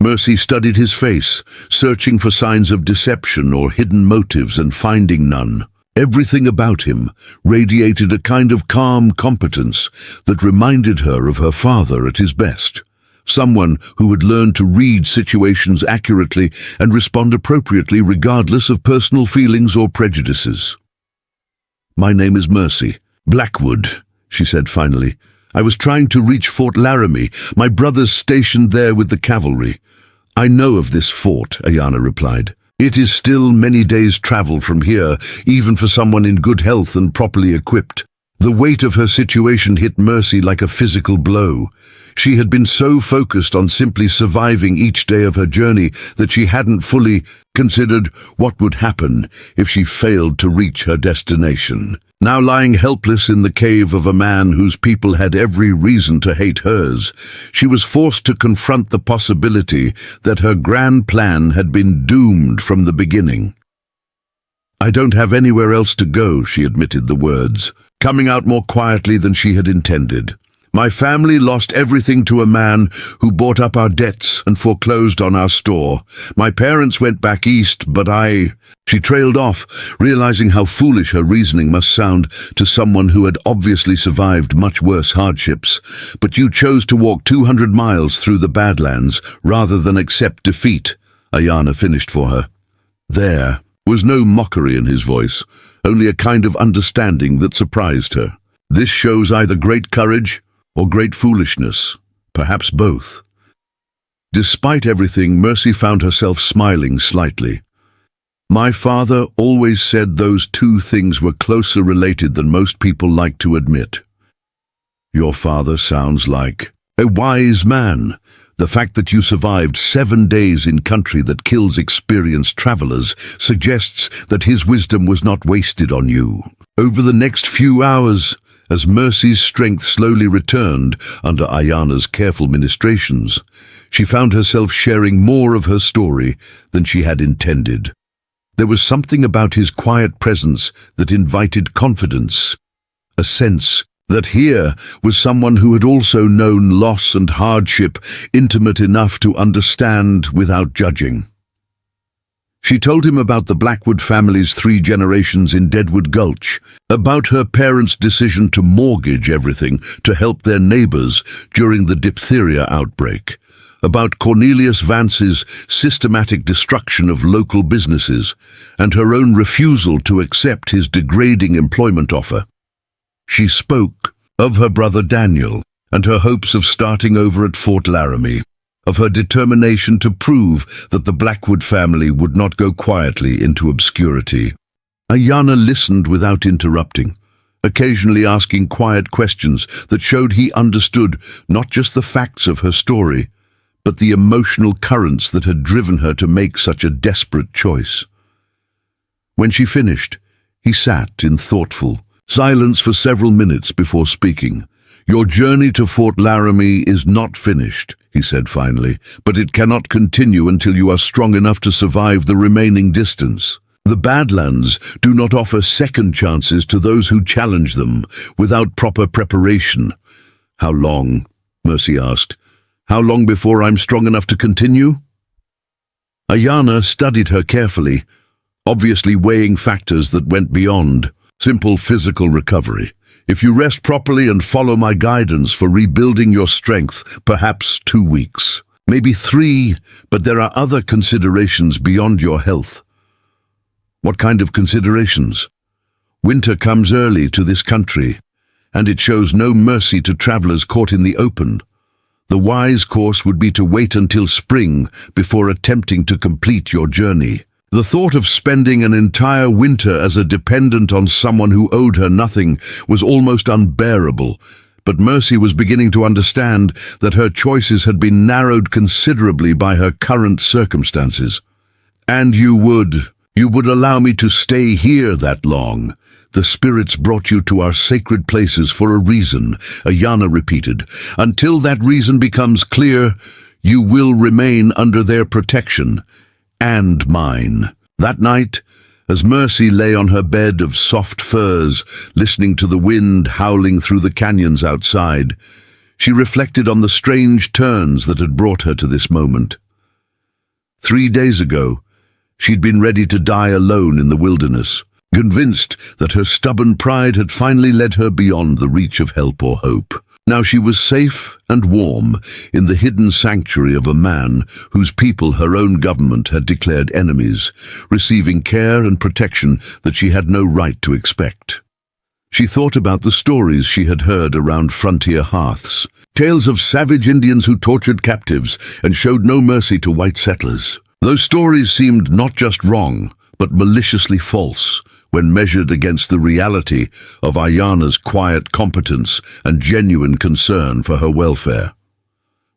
Mercy studied his face, searching for signs of deception or hidden motives and finding none. Everything about him radiated a kind of calm competence that reminded her of her father at his best, someone who had learned to read situations accurately and respond appropriately regardless of personal feelings or prejudices. "My name is Mercy. Blackwood," she said finally. "I was trying to reach Fort Laramie. My brother's stationed there with the cavalry." "I know of this fort," Ayana replied. "It is still many days' travel from here, even for someone in good health and properly equipped." The weight of her situation hit Mercy like a physical blow. She had been so focused on simply surviving each day of her journey that she hadn't fully considered what would happen if she failed to reach her destination. Now lying helpless in the cave of a man whose people had every reason to hate hers, she was forced to confront the possibility that her grand plan had been doomed from the beginning. "I don't have anywhere else to go," she admitted the words, coming out more quietly than she had intended. "My family lost everything to a man who bought up our debts and foreclosed on our store. My parents went back east, but She trailed off, realizing how foolish her reasoning must sound to someone who had obviously survived much worse hardships. "But you chose to walk 200 miles through the Badlands rather than accept defeat," Ayana finished for her. There was no mockery in his voice, only a kind of understanding that surprised her. "This shows either great courage or great foolishness, perhaps both." Despite everything, Mercy found herself smiling slightly. "My father always said those two things were closer related than most people like to admit." "Your father sounds like a wise man. The fact that you survived 7 days in country that kills experienced travelers suggests that his wisdom was not wasted on you." Over the next few hours, as Mercy's strength slowly returned under Ayana's careful ministrations, she found herself sharing more of her story than she had intended. There was something about his quiet presence that invited confidence, a sense that here was someone who had also known loss and hardship intimate enough to understand without judging. She told him about the Blackwood family's 3 generations in Deadwood Gulch, about her parents' decision to mortgage everything to help their neighbors during the diphtheria outbreak, about Cornelius Vance's systematic destruction of local businesses, and her own refusal to accept his degrading employment offer. She spoke of her brother Daniel and her hopes of starting over at Fort Laramie, of her determination to prove that the Blackwood family would not go quietly into obscurity. Ayana listened without interrupting, occasionally asking quiet questions that showed he understood not just the facts of her story, but the emotional currents that had driven her to make such a desperate choice. When she finished, he sat in thoughtful silence for several minutes before speaking. "Your journey to Fort Laramie is not finished," he said finally, "but it cannot continue until you are strong enough to survive the remaining distance. The Badlands do not offer second chances to those who challenge them without proper preparation." "How long?" Mercy asked. "How long before I'm strong enough to continue?" Ayana studied her carefully, obviously weighing factors that went beyond simple physical recovery. "If you rest properly and follow my guidance for rebuilding your strength, perhaps 2 weeks. Maybe 3, but there are other considerations beyond your health." "What kind of considerations?" "Winter comes early to this country, and it shows no mercy to travelers caught in the open. The wise course would be to wait until spring before attempting to complete your journey." The thought of spending an entire winter as a dependent on someone who owed her nothing was almost unbearable, but Mercy was beginning to understand that her choices had been narrowed considerably by her current circumstances. "And you would allow me to stay here that long. The spirits brought you to our sacred places for a reason," Ayana repeated. "Until that reason becomes clear, you will remain under their protection. And mine." That night, as Mercy lay on her bed of soft furs, listening to the wind howling through the canyons outside, she reflected on the strange turns that had brought her to this moment. 3 days ago, she'd been ready to die alone in the wilderness, convinced that her stubborn pride had finally led her beyond the reach of help or hope. Now she was safe and warm in the hidden sanctuary of a man whose people her own government had declared enemies, receiving care and protection that she had no right to expect. She thought about the stories she had heard around frontier hearths, tales of savage Indians who tortured captives and showed no mercy to white settlers. Those stories seemed not just wrong, but maliciously false, when measured against the reality of Ayana's quiet competence and genuine concern for her welfare.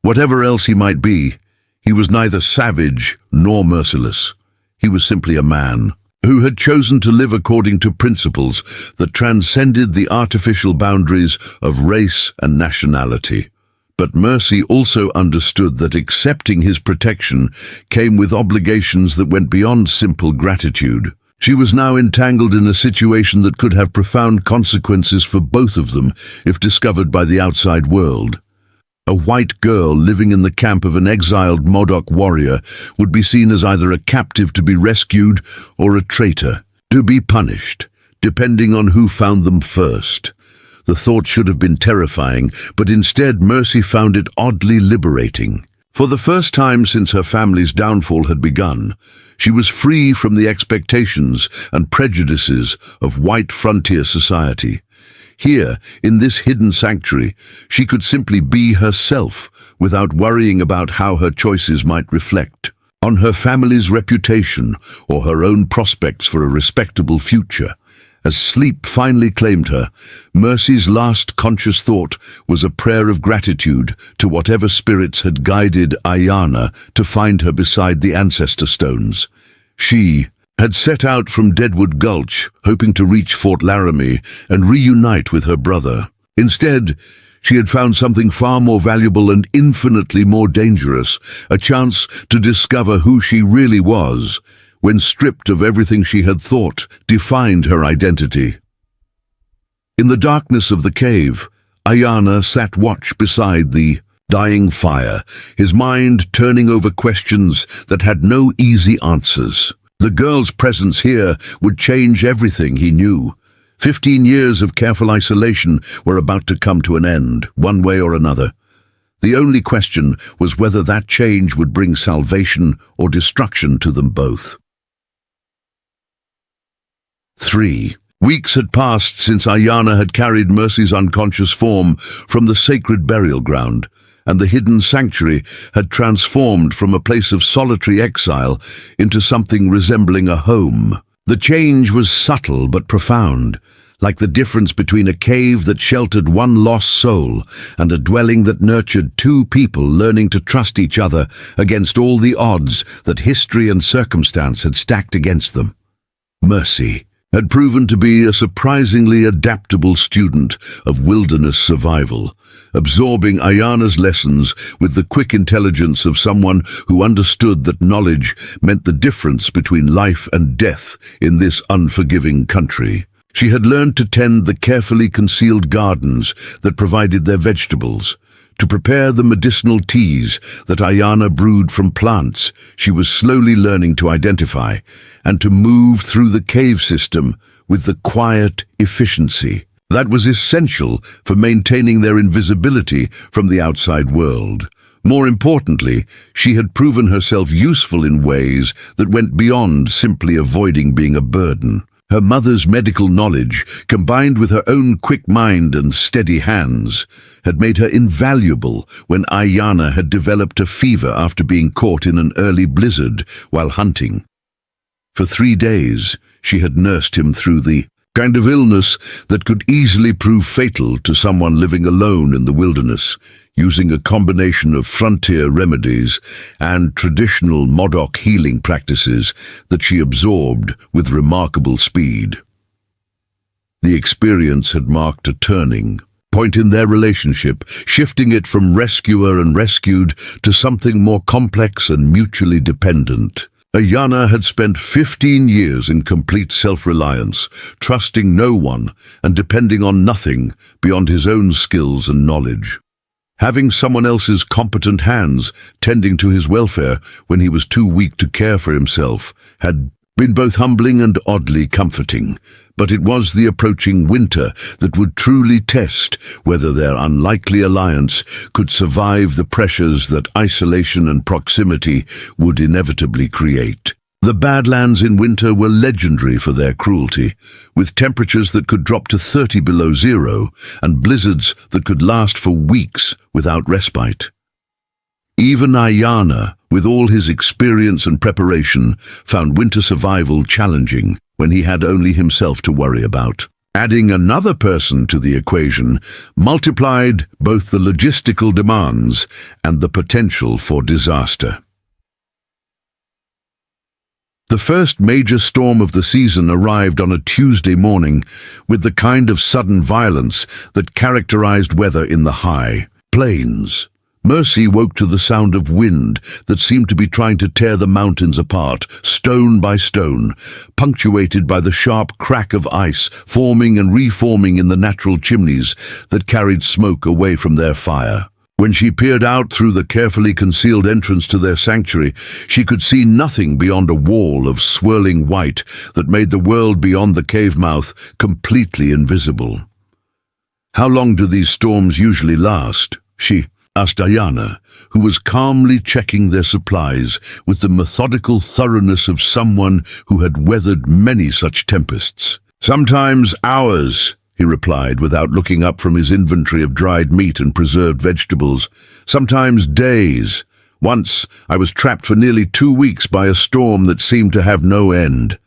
Whatever else he might be, he was neither savage nor merciless. He was simply a man who had chosen to live according to principles that transcended the artificial boundaries of race and nationality. But Mercy also understood that accepting his protection came with obligations that went beyond simple gratitude. She was now entangled in a situation that could have profound consequences for both of them if discovered by the outside world. A white girl living in the camp of an exiled Modoc warrior would be seen as either a captive to be rescued or a traitor, to be punished, depending on who found them first. The thought should have been terrifying, but instead Mercy found it oddly liberating. For the first time since her family's downfall had begun, she was free from the expectations and prejudices of white frontier society. Here, in this hidden sanctuary, she could simply be herself without worrying about how her choices might reflect on her family's reputation or her own prospects for a respectable future. As sleep finally claimed her, Mercy's last conscious thought was a prayer of gratitude to whatever spirits had guided Ayana to find her beside the ancestor stones. She had set out from Deadwood Gulch, hoping to reach Fort Laramie and reunite with her brother. Instead, she had found something far more valuable and infinitely more dangerous, a chance to discover who she really was, when stripped of everything she had thought defined her identity. In the darkness of the cave, Ayana sat watch beside the dying fire, his mind turning over questions that had no easy answers. The girl's presence here would change everything he knew. 15 years of careful isolation were about to come to an end, one way or another. The only question was whether that change would bring salvation or destruction to them both. 3 weeks had passed since Ayana had carried Mercy's unconscious form from the sacred burial ground, and the hidden sanctuary had transformed from a place of solitary exile into something resembling a home. The change was subtle but profound, like the difference between a cave that sheltered one lost soul and a dwelling that nurtured 2 people learning to trust each other against all the odds that history and circumstance had stacked against them. Mercy, had proven to be a surprisingly adaptable student of wilderness survival, absorbing Ayana's lessons with the quick intelligence of someone who understood that knowledge meant the difference between life and death in this unforgiving country. She had learned to tend the carefully concealed gardens that provided their vegetables, to prepare the medicinal teas that Ayana brewed from plants she was slowly learning to identify, and to move through the cave system with the quiet efficiency that was essential for maintaining their invisibility from the outside world. More importantly, she had proven herself useful in ways that went beyond simply avoiding being a burden. Her mother's medical knowledge, combined with her own quick mind and steady hands, had made her invaluable when Ayana had developed a fever after being caught in an early blizzard while hunting. For 3 days, she had nursed him through the kind of illness that could easily prove fatal to someone living alone in the wilderness, using a combination of frontier remedies and traditional Modoc healing practices that she absorbed with remarkable speed. The experience had marked a turning point in their relationship, shifting it from rescuer and rescued to something more complex and mutually dependent. Ayana had spent 15 years in complete self-reliance, trusting no one and depending on nothing beyond his own skills and knowledge. Having someone else's competent hands tending to his welfare when he was too weak to care for himself had been both humbling and oddly comforting. But it was the approaching winter that would truly test whether their unlikely alliance could survive the pressures that isolation and proximity would inevitably create. The Badlands in winter were legendary for their cruelty, with temperatures that could drop to 30 below zero and blizzards that could last for weeks without respite. Even Ayana, with all his experience and preparation, found winter survival challenging when he had only himself to worry about. Adding another person to the equation multiplied both the logistical demands and the potential for disaster. The first major storm of the season arrived on a Tuesday morning with the kind of sudden violence that characterized weather in the high plains. Mercy woke to the sound of wind that seemed to be trying to tear the mountains apart, stone by stone, punctuated by the sharp crack of ice forming and reforming in the natural chimneys that carried smoke away from their fire. When she peered out through the carefully concealed entrance to their sanctuary, she could see nothing beyond a wall of swirling white that made the world beyond the cave mouth completely invisible. "How long do these storms usually last?" she asked Ayana, who was calmly checking their supplies with the methodical thoroughness of someone who had weathered many such tempests. "Sometimes hours," he replied without looking up from his inventory of dried meat and preserved vegetables. "Sometimes days. Once I was trapped for nearly 2 weeks by a storm that seemed to have no end."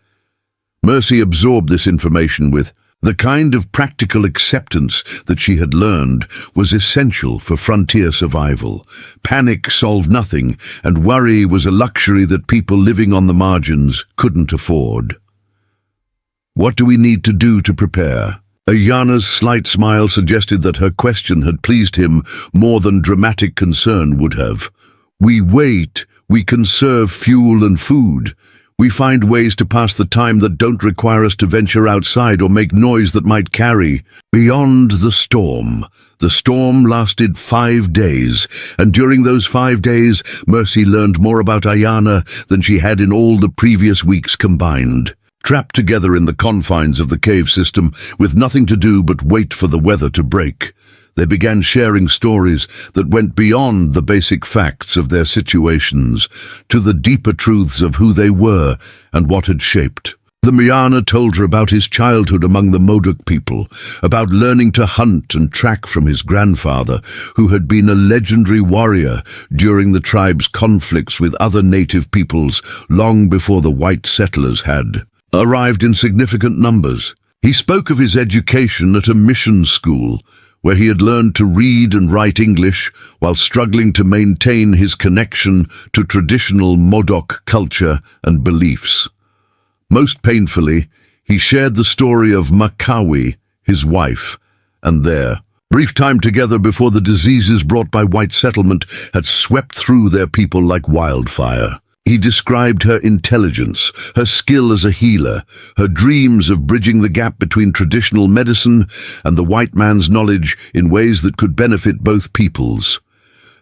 Mercy absorbed this information with the kind of practical acceptance that she had learned was essential for frontier survival. Panic solved nothing, and worry was a luxury that people living on the margins couldn't afford. "What do we need to do to prepare?" Ayana's slight smile suggested that her question had pleased him more than dramatic concern would have. "We wait. We conserve fuel and food. We find ways to pass the time that don't require us to venture outside or make noise that might carry." Beyond the storm. The storm lasted 5 days, and during those 5 days, Mercy learned more about Ayana than she had in all the previous weeks combined. Trapped together in the confines of the cave system, with nothing to do but wait for the weather to break, they began sharing stories that went beyond the basic facts of their situations to the deeper truths of who they were and what had shaped. The Miana told her about his childhood among the Modoc people, about learning to hunt and track from his grandfather, who had been a legendary warrior during the tribe's conflicts with other native peoples long before the white settlers had arrived in significant numbers. He spoke of his education at a mission school, where he had learned to read and write English while struggling to maintain his connection to traditional Modoc culture and beliefs. Most painfully, He shared the story of Makawi, his wife, and their brief time together before the diseases brought by white settlement had swept through their people like wildfire. He described her intelligence, her skill as a healer, her dreams of bridging the gap between traditional medicine and the white man's knowledge in ways that could benefit both peoples.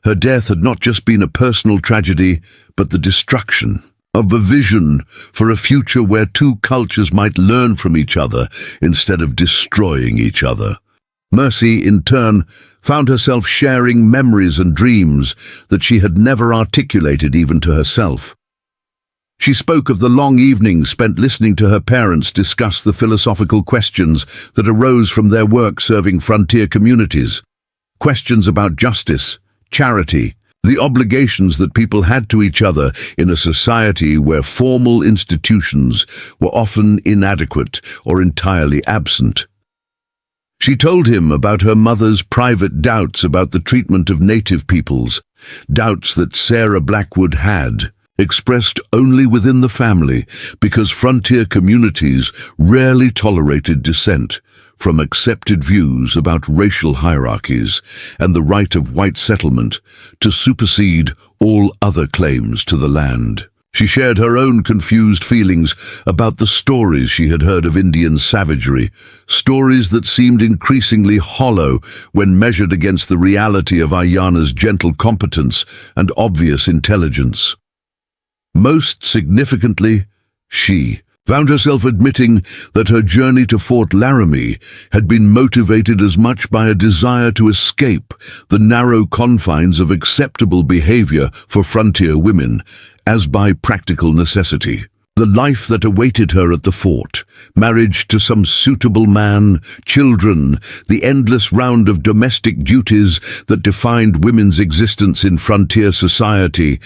Her death had not just been a personal tragedy, but the destruction of a vision for a future where two cultures might learn from each other instead of destroying each other. Mercy, in turn, found herself sharing memories and dreams that she had never articulated even to herself. She spoke of the long evenings spent listening to her parents discuss the philosophical questions that arose from their work serving frontier communities. Questions about justice, charity, the obligations that people had to each other in a society where formal institutions were often inadequate or entirely absent. She told him about her mother's private doubts about the treatment of native peoples, doubts that Sarah Blackwood had, expressed only within the family because frontier communities rarely tolerated dissent from accepted views about racial hierarchies and the right of white settlement to supersede all other claims to the land. She shared her own confused feelings about the stories she had heard of Indian savagery, stories that seemed increasingly hollow when measured against the reality of Ayana's gentle competence and obvious intelligence. Most significantly, she found herself admitting that her journey to Fort Laramie had been motivated as much by a desire to escape the narrow confines of acceptable behavior for frontier women as by practical necessity. The life that awaited her at the fort, marriage to some suitable man, children, the endless round of domestic duties that defined women's existence in frontier society,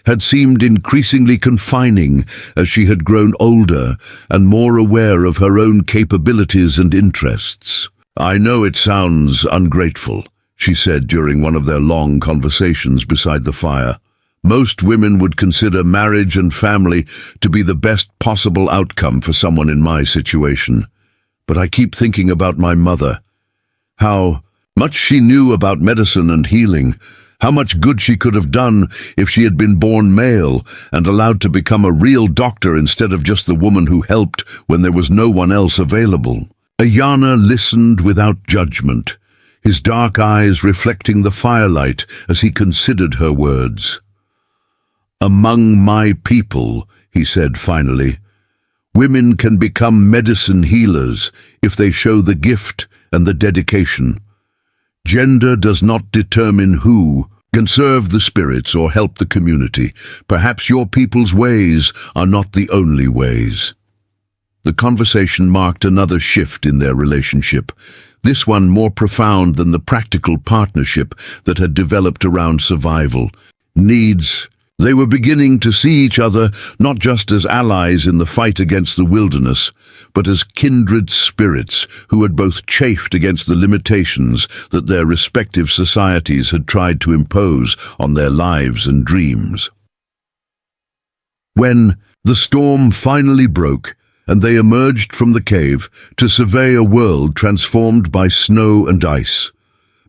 had seemed increasingly confining as she had grown older and more aware of her own capabilities and interests. "I know it sounds ungrateful," she said during one of their long conversations beside the fire. "Most women would consider marriage and family to be the best possible outcome for someone in my situation. But I keep thinking about my mother. How much she knew about medicine and healing, how much good she could have done if she had been born male and allowed to become a real doctor instead of just the woman who helped when there was no one else available." Ayana listened without judgment, his dark eyes reflecting the firelight as he considered her words. "Among my people," he said finally, "women can become medicine healers if they show the gift and the dedication. Gender does not determine who can serve the spirits or help the community. Perhaps your people's ways are not the only ways." The conversation marked another shift in their relationship, this one more profound than the practical partnership that had developed around survival needs. They were beginning to see each other not just as allies in the fight against the wilderness, but as kindred spirits who had both chafed against the limitations that their respective societies had tried to impose on their lives and dreams. When the storm finally broke and they emerged from the cave to survey a world transformed by snow and ice,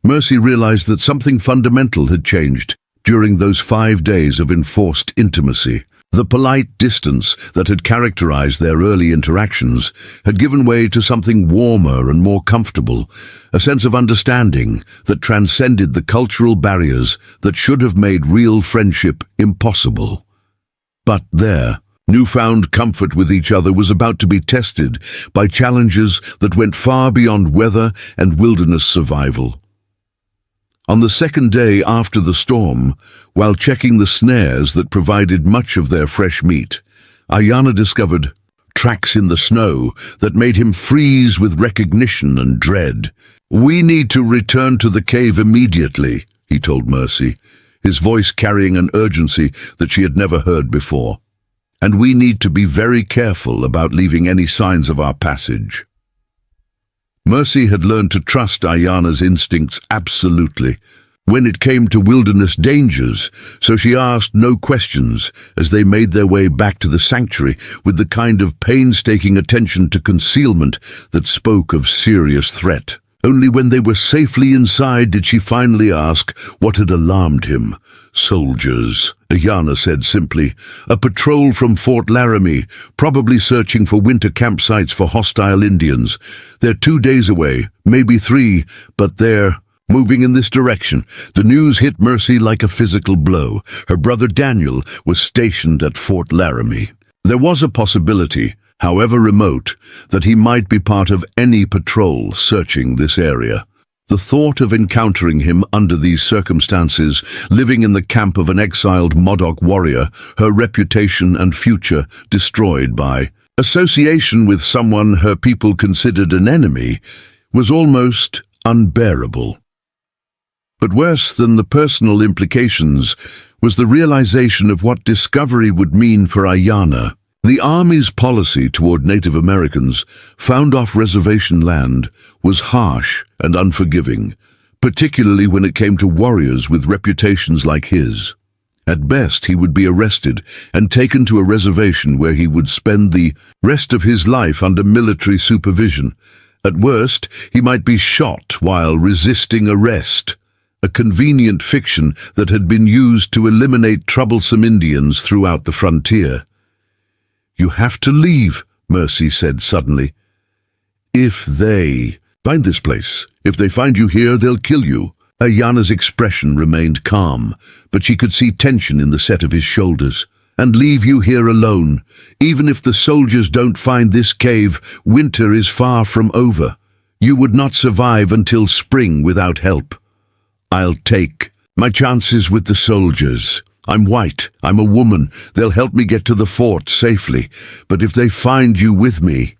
Mercy realized that something fundamental had changed. During those 5 days of enforced intimacy, the polite distance that had characterized their early interactions had given way to something warmer and more comfortable, a sense of understanding that transcended the cultural barriers that should have made real friendship impossible. But their newfound comfort with each other was about to be tested by challenges that went far beyond weather and wilderness survival. On the second day after the storm, while checking the snares that provided much of their fresh meat, Ayana discovered tracks in the snow that made him freeze with recognition and dread. "We need to return to the cave immediately," he told Mercy, his voice carrying an urgency that she had never heard before. "And we need to be very careful about leaving any signs of our passage." Mercy had learned to trust Ayana's instincts absolutely, when it came to wilderness dangers, so she asked no questions as they made their way back to the sanctuary with the kind of painstaking attention to concealment that spoke of serious threat. Only when they were safely inside did she finally ask what had alarmed him. "Soldiers," Ayanna said simply. "A patrol from Fort Laramie, probably searching for winter campsites for hostile Indians. They're 2 days away, maybe 3, but they're moving in this direction." The news hit Mercy like a physical blow. Her brother Daniel was stationed at Fort Laramie. There was a possibility, however remote, that he might be part of any patrol searching this area. The thought of encountering him under these circumstances, living in the camp of an exiled Modoc warrior, her reputation and future destroyed by association with someone her people considered an enemy, was almost unbearable. But worse than the personal implications was the realization of what discovery would mean for Ayanna. The Army's policy toward Native Americans found off reservation land was harsh and unforgiving, particularly when it came to warriors with reputations like his. At best, he would be arrested and taken to a reservation where he would spend the rest of his life under military supervision. At worst, he might be shot while resisting arrest, a convenient fiction that had been used to eliminate troublesome Indians throughout the frontier. "You have to leave," Mercy said suddenly. "If they find this place, if they find you here, they'll kill you." Ayanna's expression remained calm, but she could see tension in the set of his shoulders. "And leave you here alone. Even if the soldiers don't find this cave, winter is far from over. You would not survive until spring without help. I'll take my chances with the soldiers. I'm white, I'm a woman, they'll help me get to the fort safely. But if they find you with me—"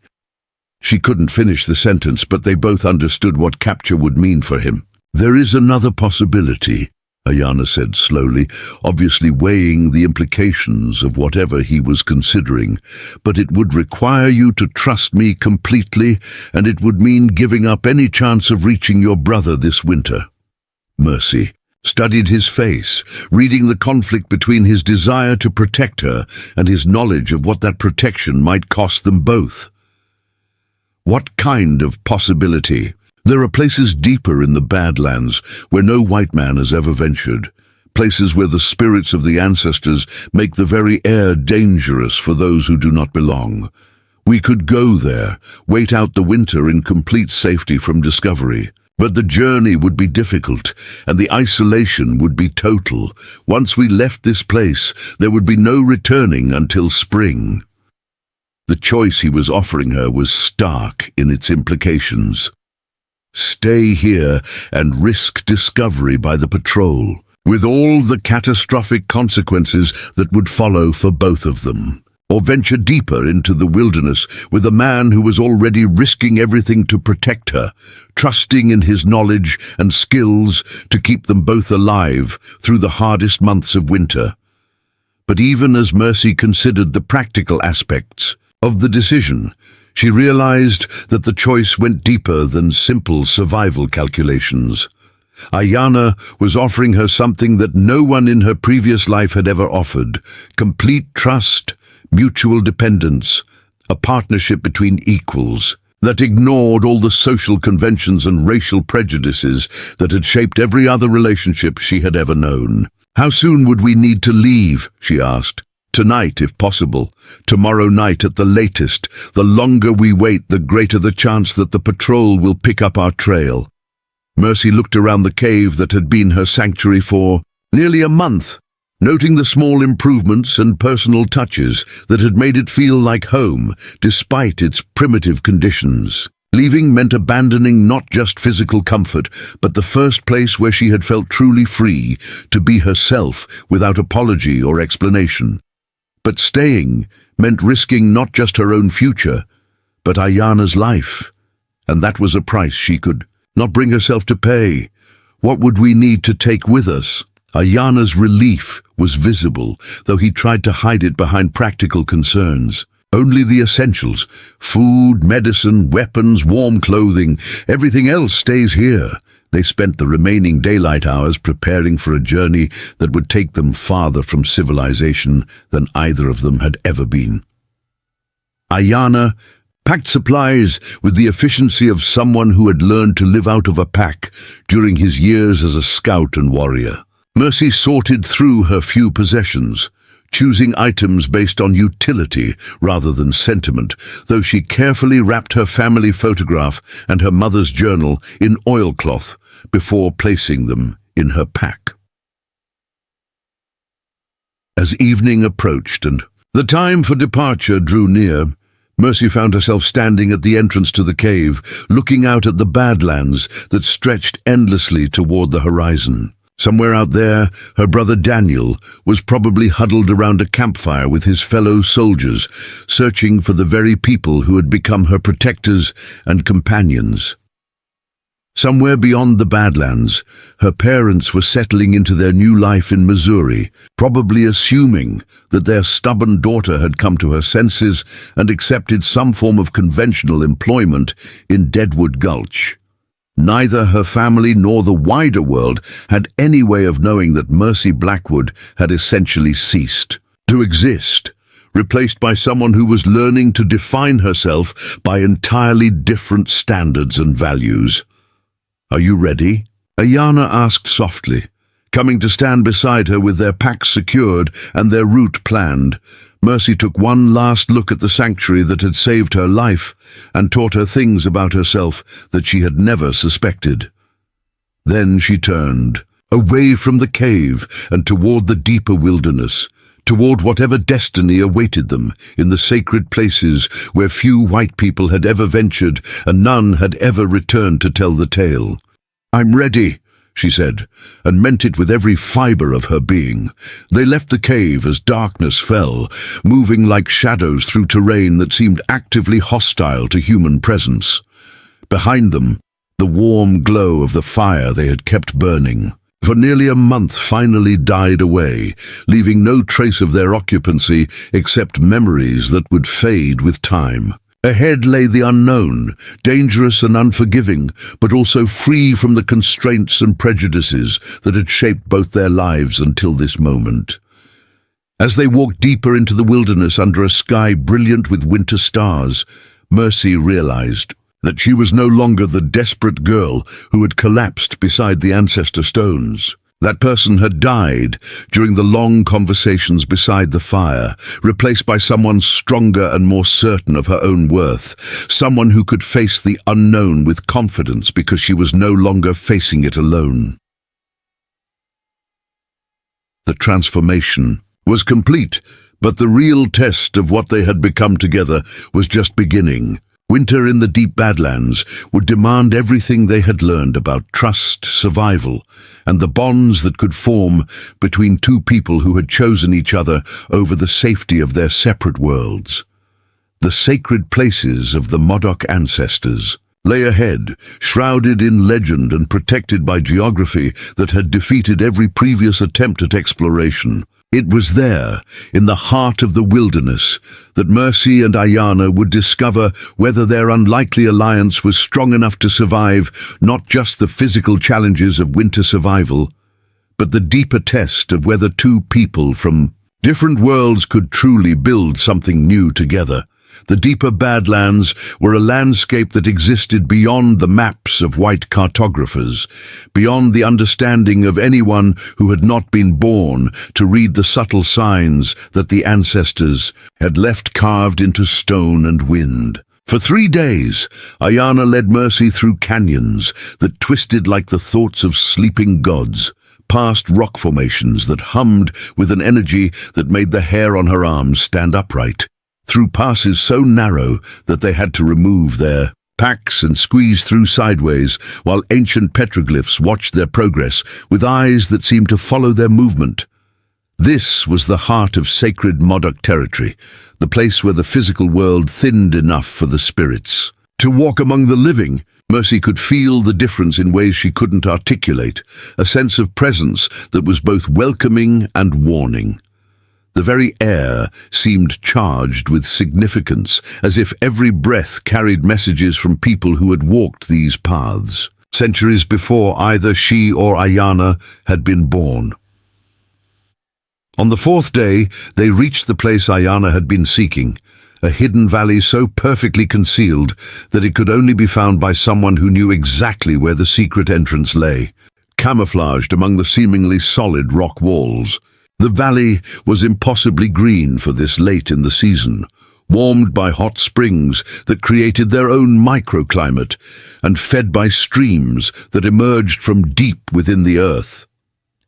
She couldn't finish the sentence, but they both understood what capture would mean for him. "There is another possibility," Ayanna said slowly, obviously weighing the implications of whatever he was considering. "But it would require you to trust me completely, and it would mean giving up any chance of reaching your brother this winter." Mercy studied his face, reading the conflict between his desire to protect her and his knowledge of what that protection might cost them both. "What kind of possibility?" "There are places deeper in the Badlands where no white man has ever ventured, places where the spirits of the ancestors make the very air dangerous for those who do not belong. We could go there, wait out the winter in complete safety from discovery. But the journey would be difficult, and the isolation would be total. Once we left this place, there would be no returning until spring." The choice he was offering her was stark in its implications. Stay here and risk discovery by the patrol, with all the catastrophic consequences that would follow for both of them. Or venture deeper into the wilderness with a man who was already risking everything to protect her, trusting in his knowledge and skills to keep them both alive through the hardest months of winter. But even as Mercy considered the practical aspects of the decision, she realized that the choice went deeper than simple survival calculations. Ayanna was offering her something that no one in her previous life had ever offered: complete trust, mutual dependence, a partnership between equals that ignored all the social conventions and racial prejudices that had shaped every other relationship she had ever known. "How soon would we need to leave?" she asked. "Tonight, if possible. Tomorrow night at the latest. The longer we wait, the greater the chance that the patrol will pick up our trail." Mercy looked around the cave that had been her sanctuary for nearly a month, noting the small improvements and personal touches that had made it feel like home, despite its primitive conditions. Leaving meant abandoning not just physical comfort, but the first place where she had felt truly free to be herself without apology or explanation. But staying meant risking not just her own future, but Ayanna's life. And that was a price she could not bring herself to pay. What would we need to take with us? Ayanna's relief was visible, though he tried to hide it behind practical concerns. Only the essentials: food, medicine, weapons, warm clothing. Everything else stays here. They spent the remaining daylight hours preparing for a journey that would take them farther from civilization than either of them had ever been. Ayanna packed supplies with the efficiency of someone who had learned to live out of a pack during his years as a scout and warrior. Mercy sorted through her few possessions, choosing items based on utility rather than sentiment, though she carefully wrapped her family photograph and her mother's journal in oilcloth before placing them in her pack. As evening approached and the time for departure drew near, Mercy found herself standing at the entrance to the cave, looking out at the Badlands that stretched endlessly toward the horizon. Somewhere out there, her brother Daniel was probably huddled around a campfire with his fellow soldiers, searching for the very people who had become her protectors and companions. Somewhere beyond the Badlands, her parents were settling into their new life in Missouri, probably assuming that their stubborn daughter had come to her senses and accepted some form of conventional employment in Deadwood Gulch. Neither her family nor the wider world had any way of knowing that Mercy Blackwood had essentially ceased to exist, replaced by someone who was learning to define herself by entirely different standards and values. "Are you ready?" Ayanna asked softly, coming to stand beside her with their packs secured and their route planned. Mercy took one last look at the sanctuary that had saved her life and taught her things about herself that she had never suspected. Then she turned, away from the cave and toward the deeper wilderness, toward whatever destiny awaited them in the sacred places where few white people had ever ventured and none had ever returned to tell the tale. "I'm ready," she said, and meant it with every fiber of her being. They left the cave as darkness fell, moving like shadows through terrain that seemed actively hostile to human presence. Behind them, the warm glow of the fire they had kept burning for nearly a month finally died away, leaving no trace of their occupancy except memories that would fade with time. Ahead lay the unknown, dangerous and unforgiving, but also free from the constraints and prejudices that had shaped both their lives until this moment. As they walked deeper into the wilderness under a sky brilliant with winter stars, Mercy realized that she was no longer the desperate girl who had collapsed beside the ancestor stones. That person had died during the long conversations beside the fire, replaced by someone stronger and more certain of her own worth, someone who could face the unknown with confidence because she was no longer facing it alone. The transformation was complete, but the real test of what they had become together was just beginning. Winter in the deep Badlands would demand everything they had learned about trust, survival, and the bonds that could form between two people who had chosen each other over the safety of their separate worlds. The sacred places of the Modoc ancestors lay ahead, shrouded in legend and protected by geography that had defeated every previous attempt at exploration. It was there, in the heart of the wilderness, that Mercy and Ayanna would discover whether their unlikely alliance was strong enough to survive not just the physical challenges of winter survival, but the deeper test of whether two people from different worlds could truly build something new together. The deeper Badlands were a landscape that existed beyond the maps of white cartographers, beyond the understanding of anyone who had not been born to read the subtle signs that the ancestors had left carved into stone and wind. For 3 days, Ayanna led Mercy through canyons that twisted like the thoughts of sleeping gods, past rock formations that hummed with an energy that made the hair on her arms stand upright, through passes so narrow that they had to remove their packs and squeeze through sideways, while ancient petroglyphs watched their progress with eyes that seemed to follow their movement. This was the heart of sacred Modoc territory, the place where the physical world thinned enough for the spirits. To walk among the living, Mercy could feel the difference in ways she couldn't articulate, a sense of presence that was both welcoming and warning. The very air seemed charged with significance, as if every breath carried messages from people who had walked these paths. centuries before either she or Ayana had been born. On the fourth day, they reached the place Ayana had been seeking, a hidden valley so perfectly concealed that it could only be found by someone who knew exactly where the secret entrance lay, camouflaged among the seemingly solid rock walls. The valley was impossibly green for this late in the season, warmed by hot springs that created their own microclimate and fed by streams that emerged from deep within the earth.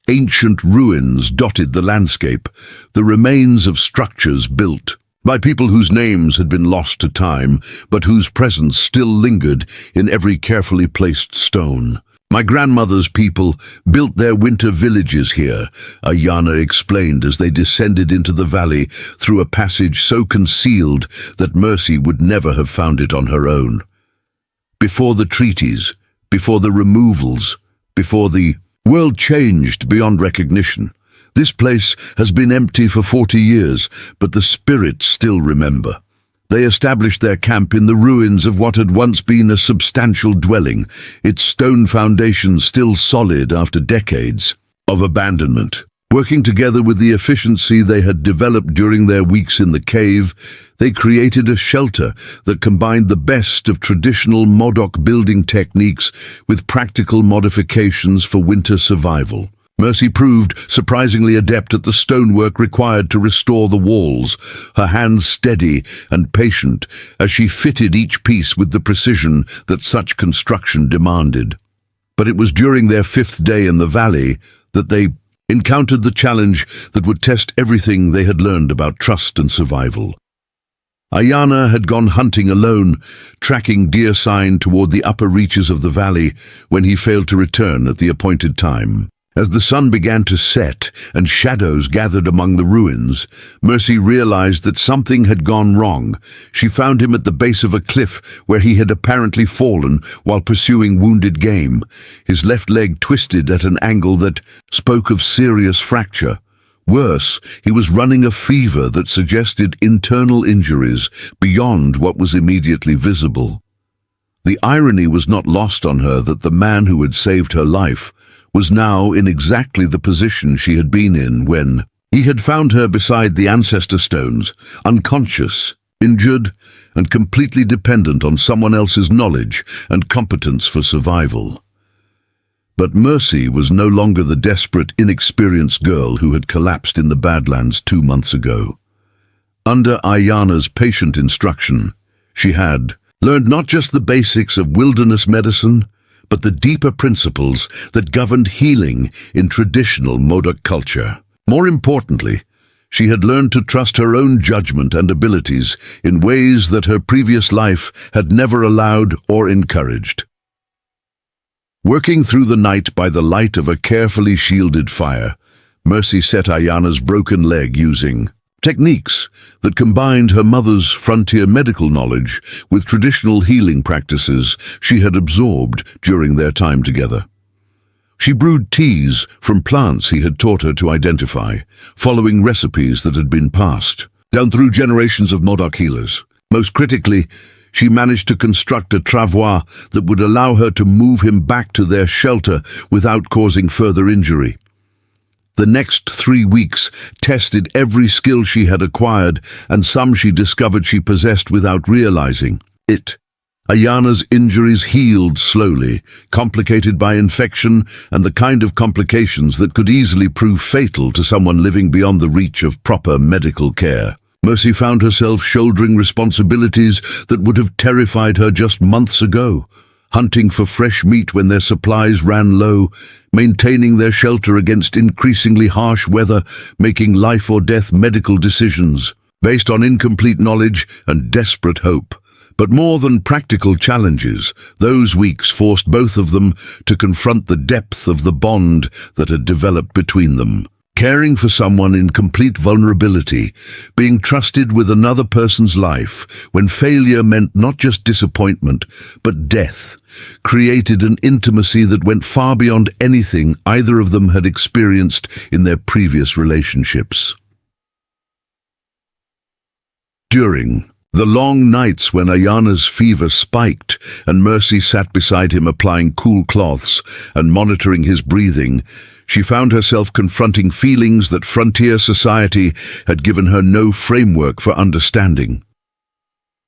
Ancient ruins dotted the landscape, the remains of structures built by people whose names had been lost to time, but whose presence still lingered in every carefully placed stone. My grandmother's people built their winter villages here, Ayana explained as they descended into the valley through a passage so concealed that Mercy would never have found it on her own. Before the treaties, before the removals, before the world changed beyond recognition, this place has been empty for 40 years, but the spirits still remember. They established their camp in the ruins of what had once been a substantial dwelling, its stone foundations still solid after decades of abandonment. Working together with the efficiency they had developed during their weeks in the cave, they created a shelter that combined the best of traditional Modoc building techniques with practical modifications for winter survival. Mercy proved surprisingly adept at the stonework required to restore the walls, her hands steady and patient as she fitted each piece with the precision that such construction demanded. But it was during their fifth day in the valley that they encountered the challenge that would test everything they had learned about trust and survival. Ayana had gone hunting alone, tracking deer sign toward the upper reaches of the valley when he failed to return at the appointed time. As the sun began to set and shadows gathered among the ruins, Mercy realized that something had gone wrong. She found him at the base of a cliff where he had apparently fallen while pursuing wounded game, his left leg twisted at an angle that spoke of serious fracture. Worse, he was running a fever that suggested internal injuries beyond what was immediately visible. The irony was not lost on her that the man who had saved her life was now in exactly the position she had been in when he had found her beside the ancestor stones, unconscious, injured, and completely dependent on someone else's knowledge and competence for survival. But Mercy was no longer the desperate, inexperienced girl who had collapsed in the Badlands 2 months ago. Under Ayana's patient instruction, she had learned not just the basics of wilderness medicine, but the deeper principles that governed healing in traditional Modoc culture. More importantly, she had learned to trust her own judgment and abilities in ways that her previous life had never allowed or encouraged. Working through the night by the light of a carefully shielded fire, Mercy set Ayana's broken leg using techniques that combined her mother's frontier medical knowledge with traditional healing practices she had absorbed during their time together. She brewed teas from plants he had taught her to identify, following recipes that had been passed down through generations of Modoc healers. Most critically, she managed to construct a travois that would allow her to move him back to their shelter without causing further injury. The next 3 weeks tested every skill she had acquired, and some she discovered she possessed without realizing it. Ayana's injuries healed slowly, complicated by infection and the kind of complications that could easily prove fatal to someone living beyond the reach of proper medical care. Mercy found herself shouldering responsibilities that would have terrified her just months ago. Hunting for fresh meat when their supplies ran low, maintaining their shelter against increasingly harsh weather, making life-or-death medical decisions based on incomplete knowledge and desperate hope. But more than practical challenges, those weeks forced both of them to confront the depth of the bond that had developed between them. Caring for someone in complete vulnerability, being trusted with another person's life when failure meant not just disappointment, but death, created an intimacy that went far beyond anything either of them had experienced in their previous relationships. During The long nights when Ayana's fever spiked and Mercy sat beside him applying cool cloths and monitoring his breathing, she found herself confronting feelings that frontier society had given her no framework for understanding.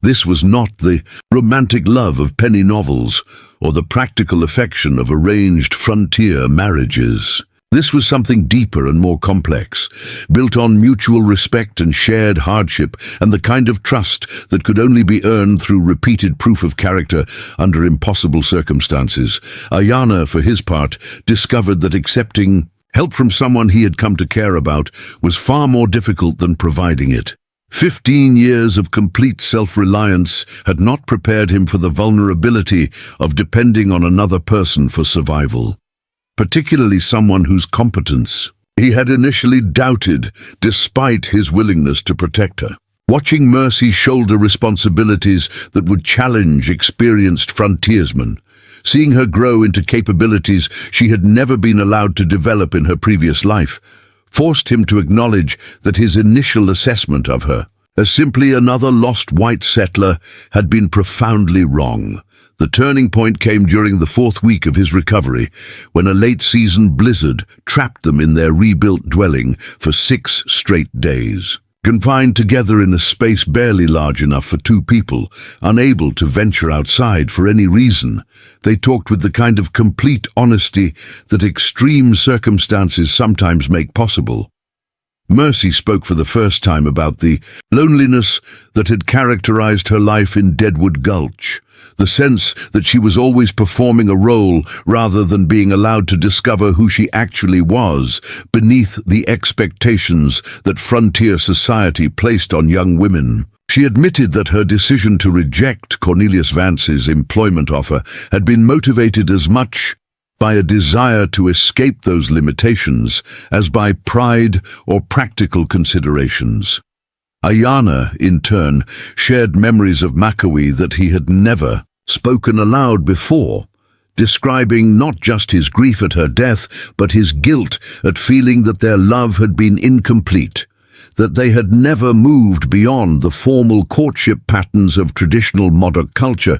This was not the romantic love of penny novels or the practical affection of arranged frontier marriages. This was something deeper and more complex, built on mutual respect and shared hardship, and the kind of trust that could only be earned through repeated proof of character under impossible circumstances. Ayana, for his part, discovered that accepting help from someone he had come to care about was far more difficult than providing it. 15 years of complete self-reliance had not prepared him for the vulnerability of depending on another person for survival, particularly someone whose competence he had initially doubted despite his willingness to protect her. Watching Mercy shoulder responsibilities that would challenge experienced frontiersmen, seeing her grow into capabilities she had never been allowed to develop in her previous life, forced him to acknowledge that his initial assessment of her as simply another lost white settler had been profoundly wrong. The turning point came during the 4th week of his recovery, when a late-season blizzard trapped them in their rebuilt dwelling for 6 straight days. Confined together in a space barely large enough for 2 people, unable to venture outside for any reason, they talked with the kind of complete honesty that extreme circumstances sometimes make possible. Mercy spoke for the first time about the loneliness that had characterized her life in Deadwood Gulch, the sense that she was always performing a role rather than being allowed to discover who she actually was beneath the expectations that frontier society placed on young women. She admitted that her decision to reject Cornelius Vance's employment offer had been motivated as much by a desire to escape those limitations as by pride or practical considerations. Ayana, in turn, shared memories of Macaulay that he had never spoken aloud before, describing not just his grief at her death, but his guilt at feeling that their love had been incomplete, that they had never moved beyond the formal courtship patterns of traditional Modoc culture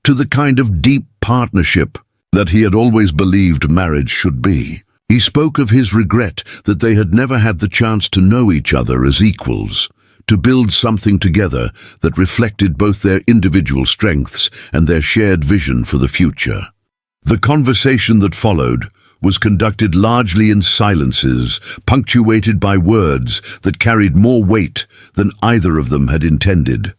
to the kind of deep partnership that he had always believed marriage should be. He spoke of his regret that they had never had the chance to know each other as equals, to build something together that reflected both their individual strengths and their shared vision for the future. The conversation that followed was conducted largely in silences, punctuated by words that carried more weight than either of them had intended.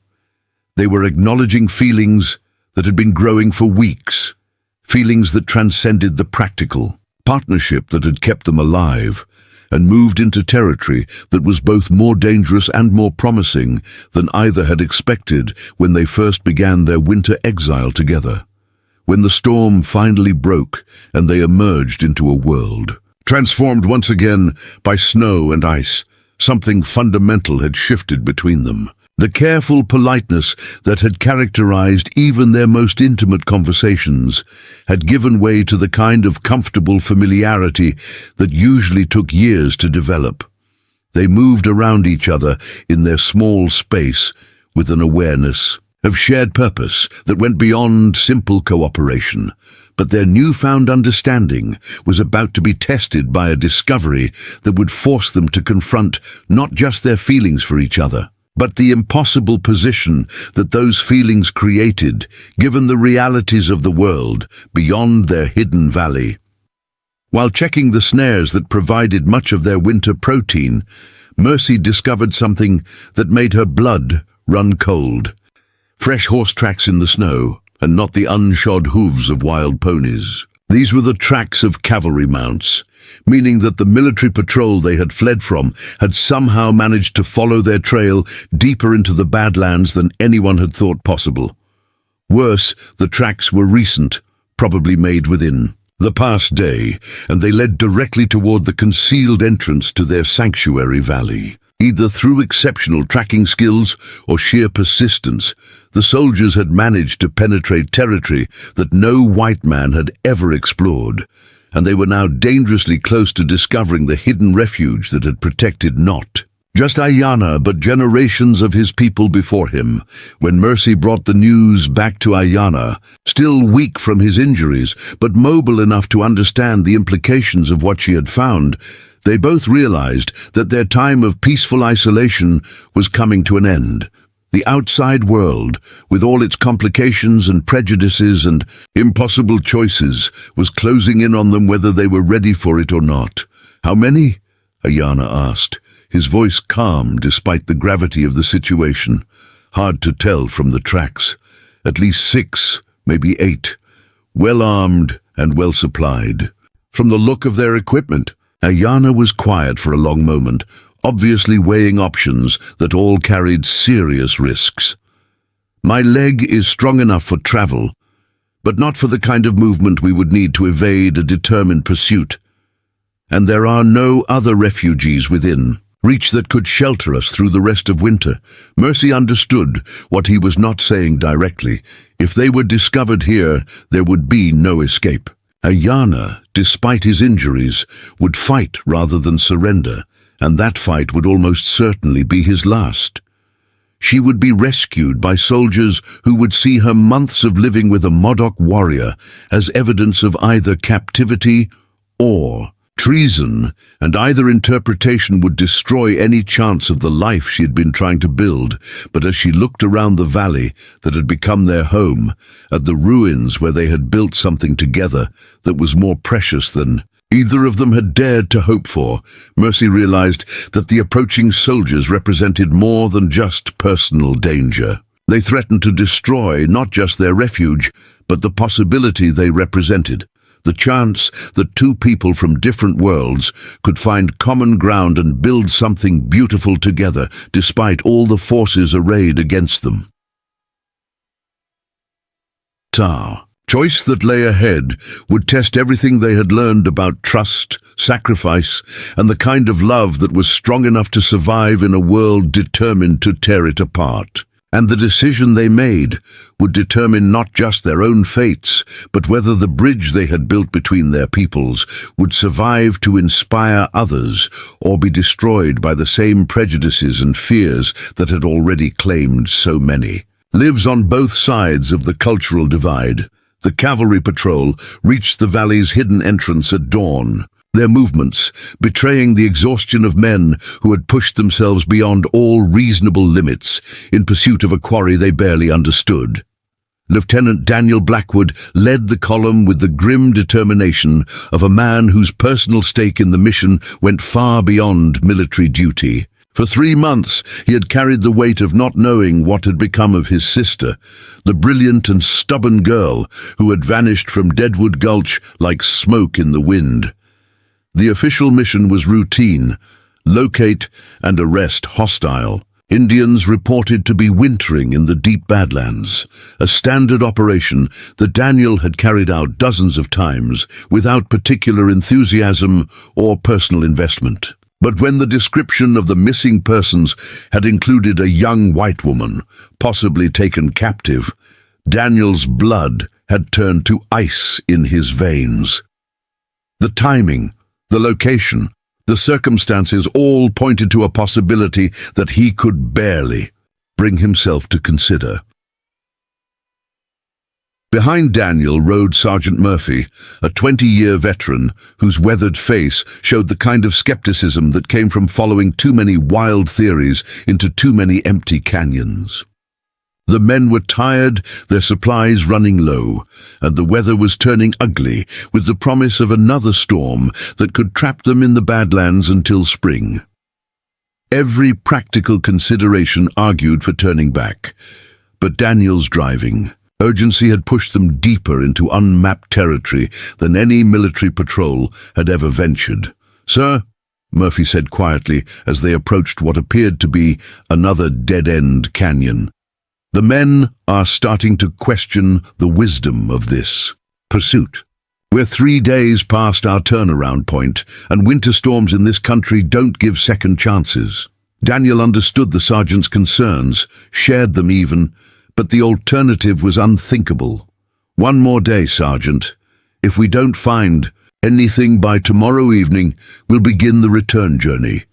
They were acknowledging feelings that had been growing for weeks, feelings that transcended the practical, partnership that had kept them alive, and moved into territory that was both more dangerous and more promising than either had expected when they first began their winter exile together. When the storm finally broke and they emerged into a world transformed once again by snow and ice, something fundamental had shifted between them. The careful politeness that had characterized even their most intimate conversations had given way to the kind of comfortable familiarity that usually took years to develop. They moved around each other in their small space with an awareness of shared purpose that went beyond simple cooperation, but their newfound understanding was about to be tested by a discovery that would force them to confront not just their feelings for each other, but the impossible position that those feelings created, given the realities of the world beyond their hidden valley. While checking the snares that provided much of their winter protein, Mercy discovered something that made her blood run cold. Fresh horse tracks in the snow, and not the unshod hooves of wild ponies. These were the tracks of cavalry mounts, meaning that the military patrol they had fled from had somehow managed to follow their trail deeper into the Badlands than anyone had thought possible. Worse, the tracks were recent, probably made within the past day, and they led directly toward the concealed entrance to their sanctuary valley. Either through exceptional tracking skills or sheer persistence, the soldiers had managed to penetrate territory that no white man had ever explored, and they were now dangerously close to discovering the hidden refuge that had protected not Just Ayanna, but generations of his people before him. When Mercy brought the news back to Ayanna, still weak from his injuries, but mobile enough to understand the implications of what she had found, they both realized that their time of peaceful isolation was coming to an end. The outside world, with all its complications and prejudices and impossible choices, was closing in on them whether they were ready for it or not. "How many?" Ayanna asked, his voice calm despite the gravity of the situation. "Hard to tell from the tracks. At least 6, maybe 8. Well-armed and well-supplied. From the look of their equipment." Ayanna was quiet for a long moment, obviously weighing options that all carried serious risks. "My leg is strong enough for travel, but not for the kind of movement we would need to evade a determined pursuit. And there are no other refugees within reach that could shelter us through the rest of winter." Mercy understood what he was not saying directly. If they were discovered here, there would be no escape. Ayanna, despite his injuries, would fight rather than surrender, and that fight would almost certainly be his last. She would be rescued by soldiers who would see her months of living with a Modoc warrior as evidence of either captivity or treason, and either interpretation would destroy any chance of the life she had been trying to build. But as she looked around the valley that had become their home, at the ruins where they had built something together that was more precious than either of them had dared to hope for, Mercy realized that the approaching soldiers represented more than just personal danger. They threatened to destroy not just their refuge, but the possibility they represented. The chance that two people from different worlds could find common ground and build something beautiful together, despite all the forces arrayed against them. Choice that lay ahead would test everything they had learned about trust, sacrifice, and the kind of love that was strong enough to survive in a world determined to tear it apart. And the decision they made would determine not just their own fates, but whether the bridge they had built between their peoples would survive to inspire others or be destroyed by the same prejudices and fears that had already claimed so many. Lives on both sides of the cultural divide. The cavalry patrol reached the valley's hidden entrance at dawn, their movements betraying the exhaustion of men who had pushed themselves beyond all reasonable limits in pursuit of a quarry they barely understood. Lieutenant Daniel Blackwood led the column with the grim determination of a man whose personal stake in the mission went far beyond military duty. For 3 months he had carried the weight of not knowing what had become of his sister, the brilliant and stubborn girl who had vanished from Deadwood Gulch like smoke in the wind. The official mission was routine: locate and arrest hostile Indians reported to be wintering in the deep Badlands, a standard operation that Daniel had carried out dozens of times without particular enthusiasm or personal investment. But when the description of the missing persons had included a young white woman, possibly taken captive, Daniel's blood had turned to ice in his veins. The timing, the location, the circumstances all pointed to a possibility that he could barely bring himself to consider. Behind Daniel rode Sergeant Murphy, a 20-year veteran whose weathered face showed the kind of skepticism that came from following too many wild theories into too many empty canyons. The men were tired, their supplies running low, and the weather was turning ugly with the promise of another storm that could trap them in the Badlands until spring. Every practical consideration argued for turning back, but Daniel's driving urgency had pushed them deeper into unmapped territory than any military patrol had ever ventured. "Sir," Murphy said quietly as they approached what appeared to be another dead-end canyon, "the men are starting to question the wisdom of this pursuit. We're 3 days past our turnaround point, and winter storms in this country don't give second chances." Daniel understood the sergeant's concerns, shared them even, but the alternative was unthinkable. "One more day, Sergeant. If we don't find anything by tomorrow evening, we'll begin the return journey."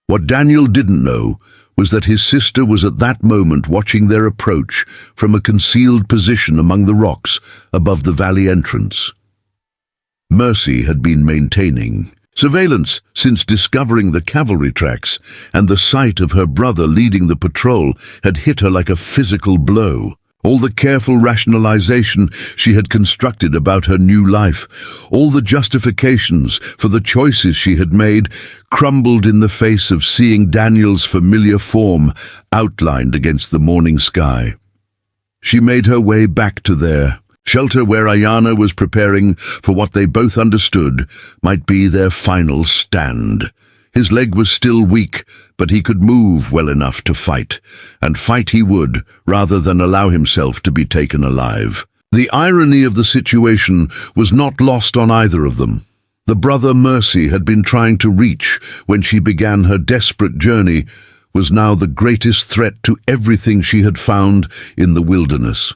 What Daniel didn't know was that his sister was at that moment watching their approach from a concealed position among the rocks above the valley entrance. Mercy had been maintaining surveillance since discovering the cavalry tracks, and the sight of her brother leading the patrol had hit her like a physical blow. All the careful rationalization she had constructed about her new life, all the justifications for the choices she had made, crumbled in the face of seeing Daniel's familiar form outlined against the morning sky. She made her way back to their shelter, where Ayanna was preparing for what they both understood might be their final stand. His leg was still weak, but he could move well enough to fight, and fight he would, rather than allow himself to be taken alive. The irony of the situation was not lost on either of them. The brother Mercy had been trying to reach when she began her desperate journey was now the greatest threat to everything she had found in the wilderness.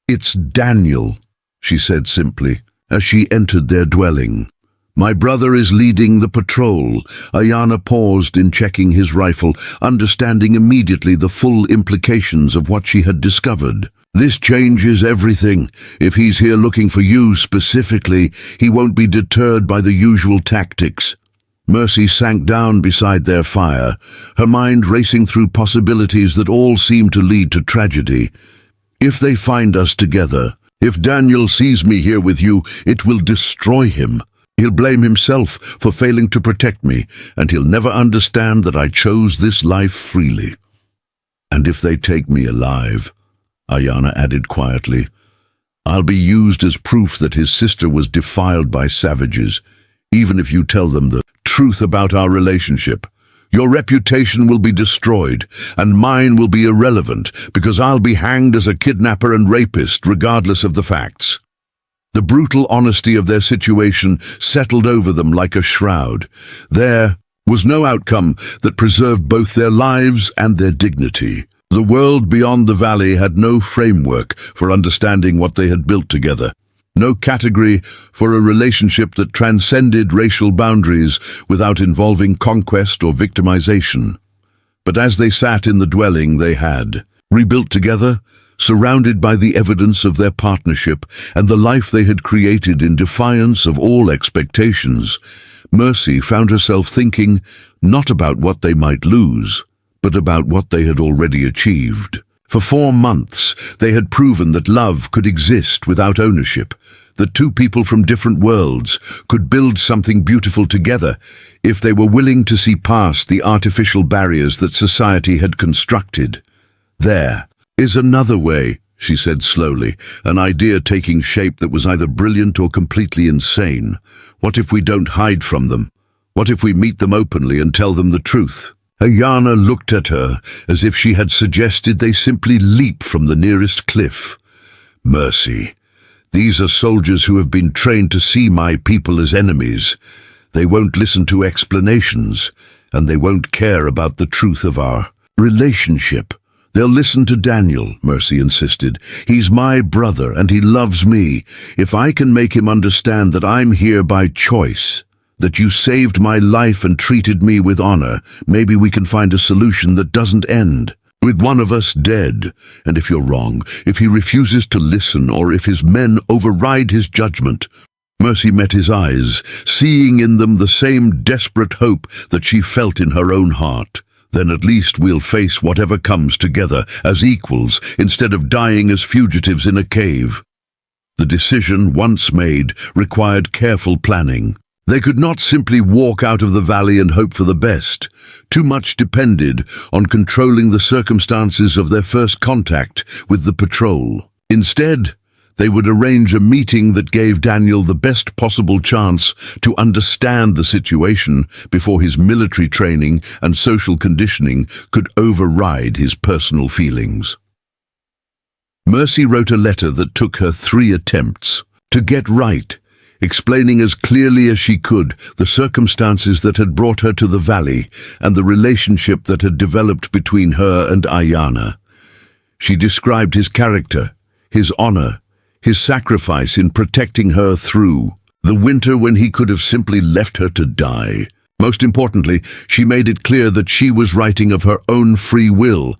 "It's Daniel," she said simply, as she entered their dwelling. "My brother is leading the patrol." Ayanna paused in checking his rifle, understanding immediately the full implications of what she had discovered. "This changes everything. If he's here looking for you specifically, he won't be deterred by the usual tactics." Mercy sank down beside their fire, her mind racing through possibilities that all seemed to lead to tragedy. "If they find us together, if Daniel sees me here with you, it will destroy him. He'll blame himself for failing to protect me, and he'll never understand that I chose this life freely. And if they take me alive," Ayanna added quietly, "I'll be used as proof that his sister was defiled by savages. Even if you tell them the truth about our relationship, your reputation will be destroyed, and mine will be irrelevant, because I'll be hanged as a kidnapper and rapist regardless of the facts." The brutal honesty of their situation settled over them like a shroud. There was no outcome that preserved both their lives and their dignity. The world beyond the valley had no framework for understanding what they had built together, no category for a relationship that transcended racial boundaries without involving conquest or victimization. But as they sat in the dwelling they had rebuilt together, surrounded by the evidence of their partnership and the life they had created in defiance of all expectations, Mercy found herself thinking not about what they might lose, but about what they had already achieved. For 4 months, they had proven that love could exist without ownership, that two people from different worlds could build something beautiful together if they were willing to see past the artificial barriers that society had constructed. "There is another way," she said slowly, an idea taking shape that was either brilliant or completely insane. "What if we don't hide from them? What if we meet them openly and tell them the truth?" Ayanna looked at her as if she had suggested they simply leap from the nearest cliff. "Mercy, these are soldiers who have been trained to see my people as enemies. They won't listen to explanations, and they won't care about the truth of our relationship. They'll listen to Daniel," Mercy insisted. "He's my brother, and he loves me. If I can make him understand that I'm here by choice, that you saved my life and treated me with honor, maybe we can find a solution that doesn't end with one of us dead. And if you're wrong, if he refuses to listen, or if his men override his judgment—" Mercy met his eyes, seeing in them the same desperate hope that she felt in her own heart. "Then at least we'll face whatever comes together as equals instead of dying as fugitives in a cave." The decision, once made, required careful planning. They could not simply walk out of the valley and hope for the best. Too much depended on controlling the circumstances of their first contact with the patrol. Instead, they would arrange a meeting that gave Daniel the best possible chance to understand the situation before his military training and social conditioning could override his personal feelings. Mercy wrote a letter that took her 3 attempts to get right, explaining as clearly as she could the circumstances that had brought her to the valley and the relationship that had developed between her and Ayanna. She described his character, his honor, his sacrifice in protecting her through the winter when he could have simply left her to die. Most importantly, she made it clear that she was writing of her own free will,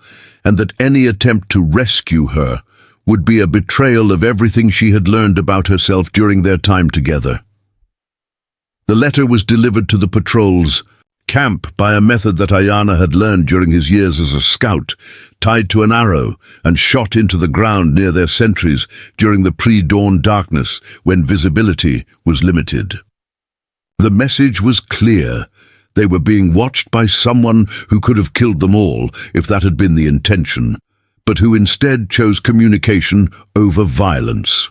and that any attempt to rescue her would be a betrayal of everything she had learned about herself during their time together. The letter was delivered to the patrol's camp by a method that Ayanna had learned during his years as a scout, tied to an arrow and shot into the ground near their sentries during the pre-dawn darkness when visibility was limited. The message was clear. They were being watched by someone who could have killed them all if that had been the intention, but who instead chose communication over violence.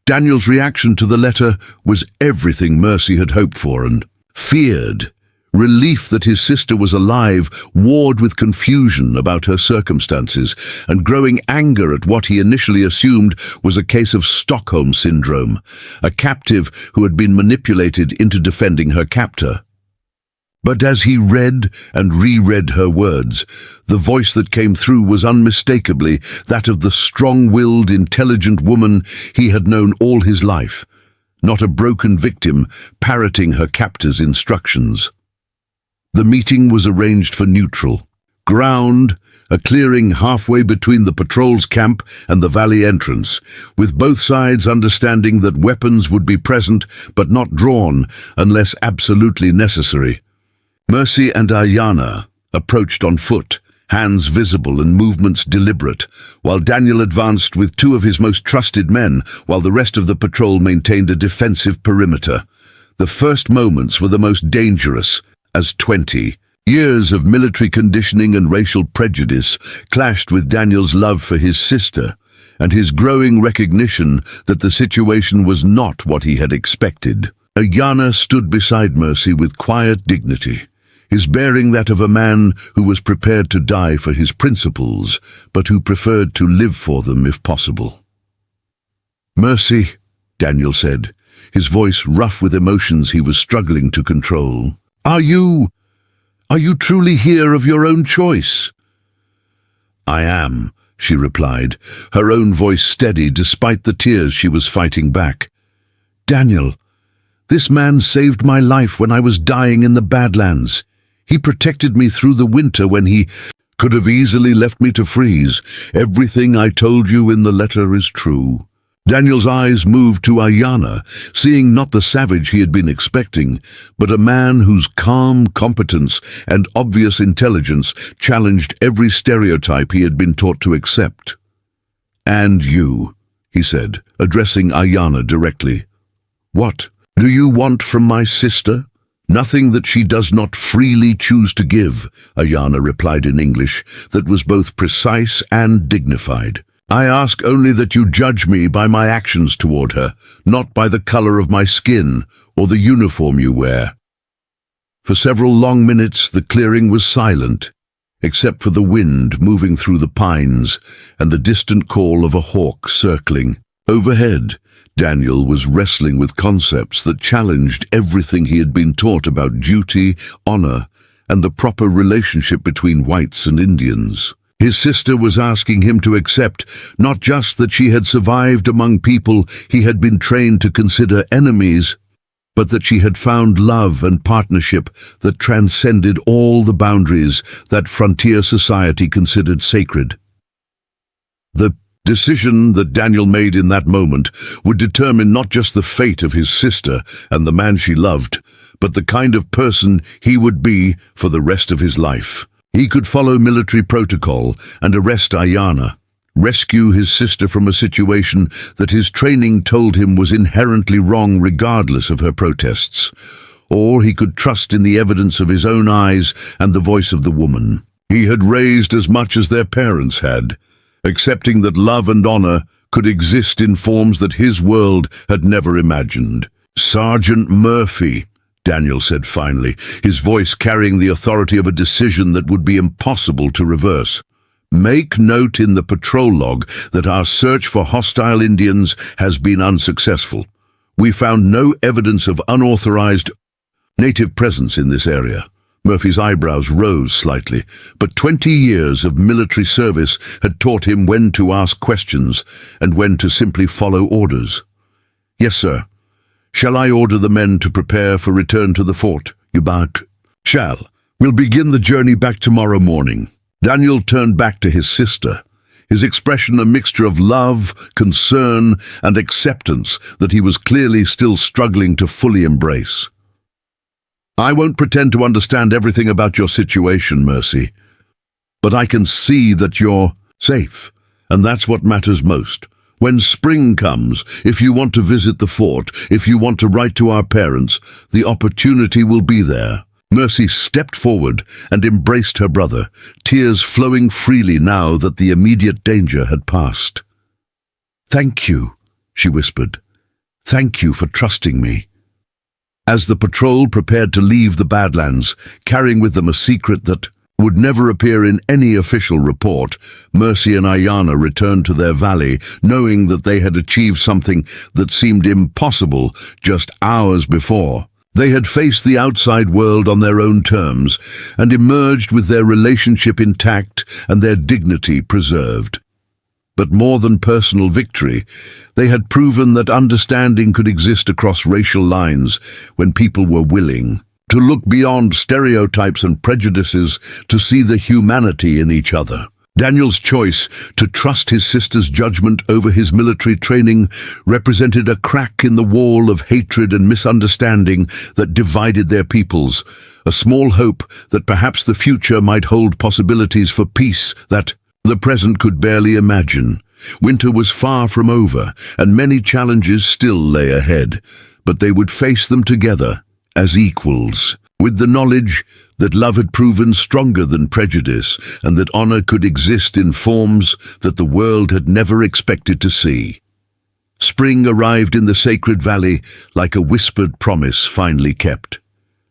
Daniel's reaction to the letter was everything Mercy had hoped for and feared. Relief that his sister was alive warred with confusion about her circumstances and growing anger at what he initially assumed was a case of Stockholm Syndrome, a captive who had been manipulated into defending her captor. But as he read and reread her words, the voice that came through was unmistakably that of the strong-willed, intelligent woman he had known all his life, not a broken victim parroting her captor's instructions. The meeting was arranged for neutral ground, a clearing halfway between the patrol's camp and the valley entrance, with both sides understanding that weapons would be present but not drawn unless absolutely necessary. Mercy and Ayanna approached on foot, hands visible and movements deliberate, while Daniel advanced with two of his most trusted men, while the rest of the patrol maintained a defensive perimeter. The first moments were the most dangerous, as 20 years of military conditioning and racial prejudice clashed with Daniel's love for his sister and his growing recognition that the situation was not what he had expected. Ayanna stood beside Mercy with quiet dignity, his bearing that of a man who was prepared to die for his principles, but who preferred to live for them if possible. "Mercy," Daniel said, his voice rough with emotions he was struggling to control. Are you truly here of your own choice?" "I am," she replied, her own voice steady despite the tears she was fighting back. "Daniel, this man saved my life when I was dying in the Badlands. He protected me through the winter when he could have easily left me to freeze. Everything I told you in the letter is true." Daniel's eyes moved to Ayanna, seeing not the savage he had been expecting, but a man whose calm competence and obvious intelligence challenged every stereotype he had been taught to accept. "And you," he said, addressing Ayanna directly. "What do you want from my sister?" "Nothing that she does not freely choose to give," Ayanna replied in English that was both precise and dignified. "I ask only that you judge me by my actions toward her, not by the color of my skin or the uniform you wear." For several long minutes the clearing was silent, except for the wind moving through the pines and the distant call of a hawk circling. Overhead, Daniel was wrestling with concepts that challenged everything he had been taught about duty, honor, and the proper relationship between whites and Indians. His sister was asking him to accept not just that she had survived among people he had been trained to consider enemies, but that she had found love and partnership that transcended all the boundaries that frontier society considered sacred. The decision that Daniel made in that moment would determine not just the fate of his sister and the man she loved, but the kind of person he would be for the rest of his life. He could follow military protocol and arrest Ayanna, rescue his sister from a situation that his training told him was inherently wrong regardless of her protests. Or he could trust in the evidence of his own eyes and the voice of the woman he had raised as much as their parents had, accepting that love and honor could exist in forms that his world had never imagined. "Sergeant Murphy," Daniel said finally, his voice carrying the authority of a decision that would be impossible to reverse. "Make note in the patrol log that our search for hostile Indians has been unsuccessful. We found no evidence of unauthorized native presence in this area." Murphy's eyebrows rose slightly, but 20 years of military service had taught him when to ask questions and when to simply follow orders. "Yes, sir. Shall I order the men to prepare for return to the fort?" But shall. We'll begin the journey back tomorrow morning. Daniel turned back to his sister, his expression a mixture of love, concern, and acceptance that he was clearly still struggling to fully embrace. I won't pretend to understand everything about your situation, Mercy, but I can see that you're safe, and that's what matters most. When spring comes, if you want to visit the fort, if you want to write to our parents, the opportunity will be there. Mercy stepped forward and embraced her brother, tears flowing freely now that the immediate danger had passed. "Thank you," she whispered. "Thank you for trusting me." As the patrol prepared to leave the Badlands, carrying with them a secret that would never appear in any official report, Mercy and Ayanna returned to their valley, knowing that they had achieved something that seemed impossible just hours before. They had faced the outside world on their own terms and emerged with their relationship intact and their dignity preserved. But more than personal victory, they had proven that understanding could exist across racial lines when people were willing to look beyond stereotypes and prejudices to see the humanity in each other. Daniel's choice to trust his sister's judgment over his military training represented a crack in the wall of hatred and misunderstanding that divided their peoples, a small hope that perhaps the future might hold possibilities for peace that the present could barely imagine. Winter was far from over, and many challenges still lay ahead, but they would face them together as equals, with the knowledge that love had proven stronger than prejudice and that honor could exist in forms that the world had never expected to see. Spring arrived in the sacred valley like a whispered promise finally kept,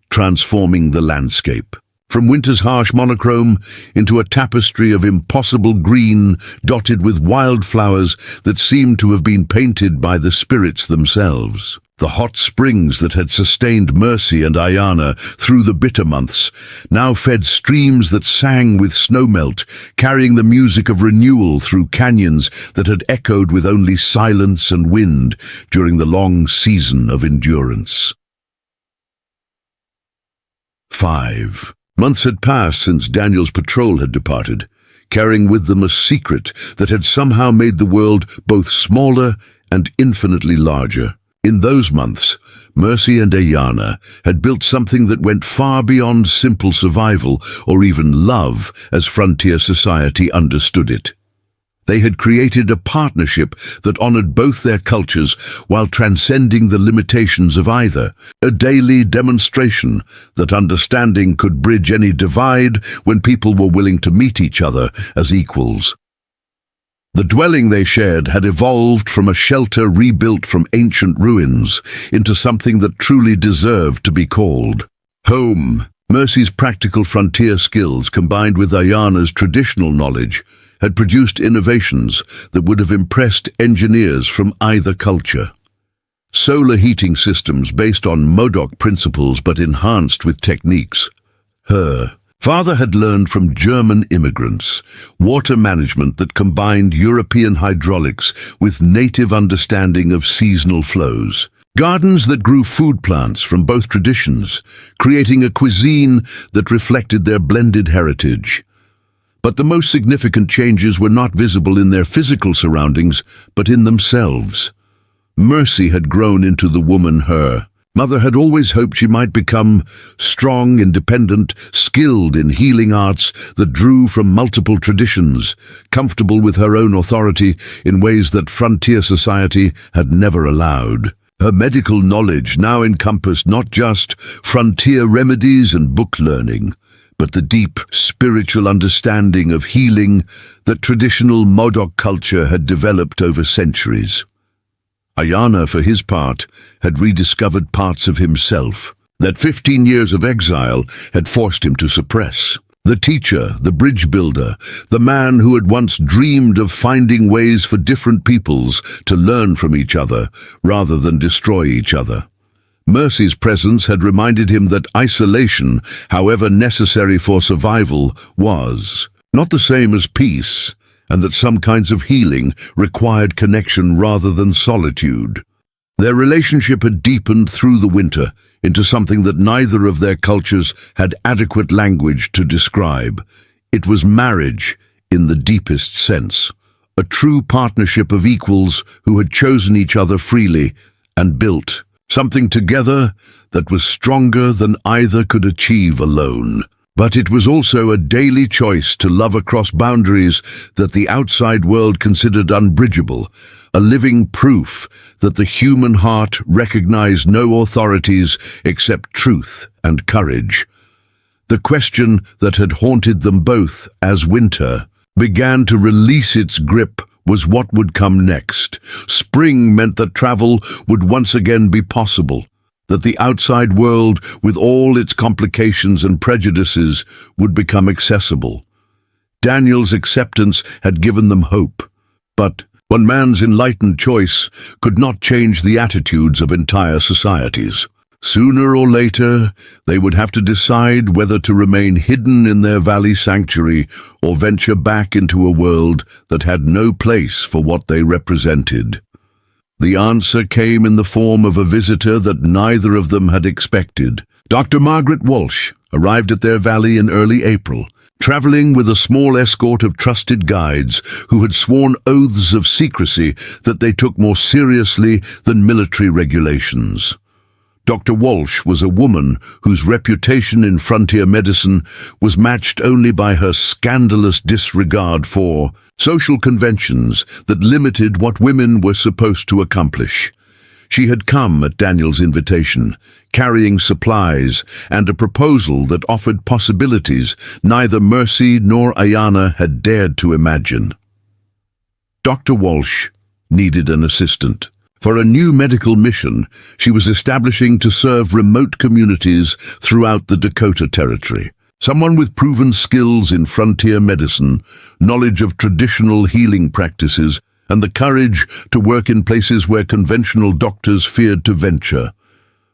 transforming the landscape. From winter's harsh monochrome into a tapestry of impossible green dotted with wildflowers that seemed to have been painted by the spirits themselves. The hot springs that had sustained Mercy and Ayanna through the bitter months now fed streams that sang with snowmelt, carrying the music of renewal through canyons that had echoed with only silence and wind during the long season of endurance. 5 months had passed since Daniel's patrol had departed, carrying with them a secret that had somehow made the world both smaller and infinitely larger. In those months, Mercy and Ayanna had built something that went far beyond simple survival or even love as frontier society understood it. They had created a partnership that honored both their cultures while transcending the limitations of either, a daily demonstration that understanding could bridge any divide when people were willing to meet each other as equals. The dwelling they shared had evolved from a shelter rebuilt from ancient ruins into something that truly deserved to be called home. Mercy's practical frontier skills combined with Ayanna's traditional knowledge had produced innovations that would have impressed engineers from either culture. Solar heating systems based on Modoc principles but enhanced with techniques. Her father had learned from German immigrants water management that combined European hydraulics with native understanding of seasonal flows. Gardens that grew food plants from both traditions, creating a cuisine that reflected their blended heritage. But the most significant changes were not visible in their physical surroundings, but in themselves. Mercy had grown into the woman her mother had always hoped she might become: strong, independent, skilled in healing arts that drew from multiple traditions, comfortable with her own authority in ways that frontier society had never allowed. Her medical knowledge now encompassed not just frontier remedies and book learning, but the deep spiritual understanding of healing that traditional Modoc culture had developed over centuries. Ayanna, for his part, had rediscovered parts of himself that 15 years of exile had forced him to suppress. The teacher, the bridge builder, the man who had once dreamed of finding ways for different peoples to learn from each other rather than destroy each other. Mercy's presence had reminded him that isolation, however necessary for survival, was not the same as peace, and that some kinds of healing required connection rather than solitude. Their relationship had deepened through the winter into something that neither of their cultures had adequate language to describe. It was marriage in the deepest sense, a true partnership of equals who had chosen each other freely and built something together that was stronger than either could achieve alone. But it was also a daily choice to love across boundaries that the outside world considered unbridgeable, a living proof that the human heart recognized no authorities except truth and courage. The question that had haunted them both as winter began to release its grip was what would come next. Spring meant that travel would once again be possible, that the outside world, with all its complications and prejudices, would become accessible. Daniel's acceptance had given them hope, but one man's enlightened choice could not change the attitudes of entire societies. Sooner or later, they would have to decide whether to remain hidden in their valley sanctuary or venture back into a world that had no place for what they represented. The answer came in the form of a visitor that neither of them had expected. Dr. Margaret Walsh arrived at their valley in early April, traveling with a small escort of trusted guides who had sworn oaths of secrecy that they took more seriously than military regulations. Dr. Walsh was a woman whose reputation in frontier medicine was matched only by her scandalous disregard for social conventions that limited what women were supposed to accomplish. She had come at Daniel's invitation, carrying supplies and a proposal that offered possibilities neither Mercy nor Ayana had dared to imagine. Dr. Walsh needed an assistant. For a new medical mission she was establishing to serve remote communities throughout the Dakota Territory. Someone with proven skills in frontier medicine, knowledge of traditional healing practices, and the courage to work in places where conventional doctors feared to venture.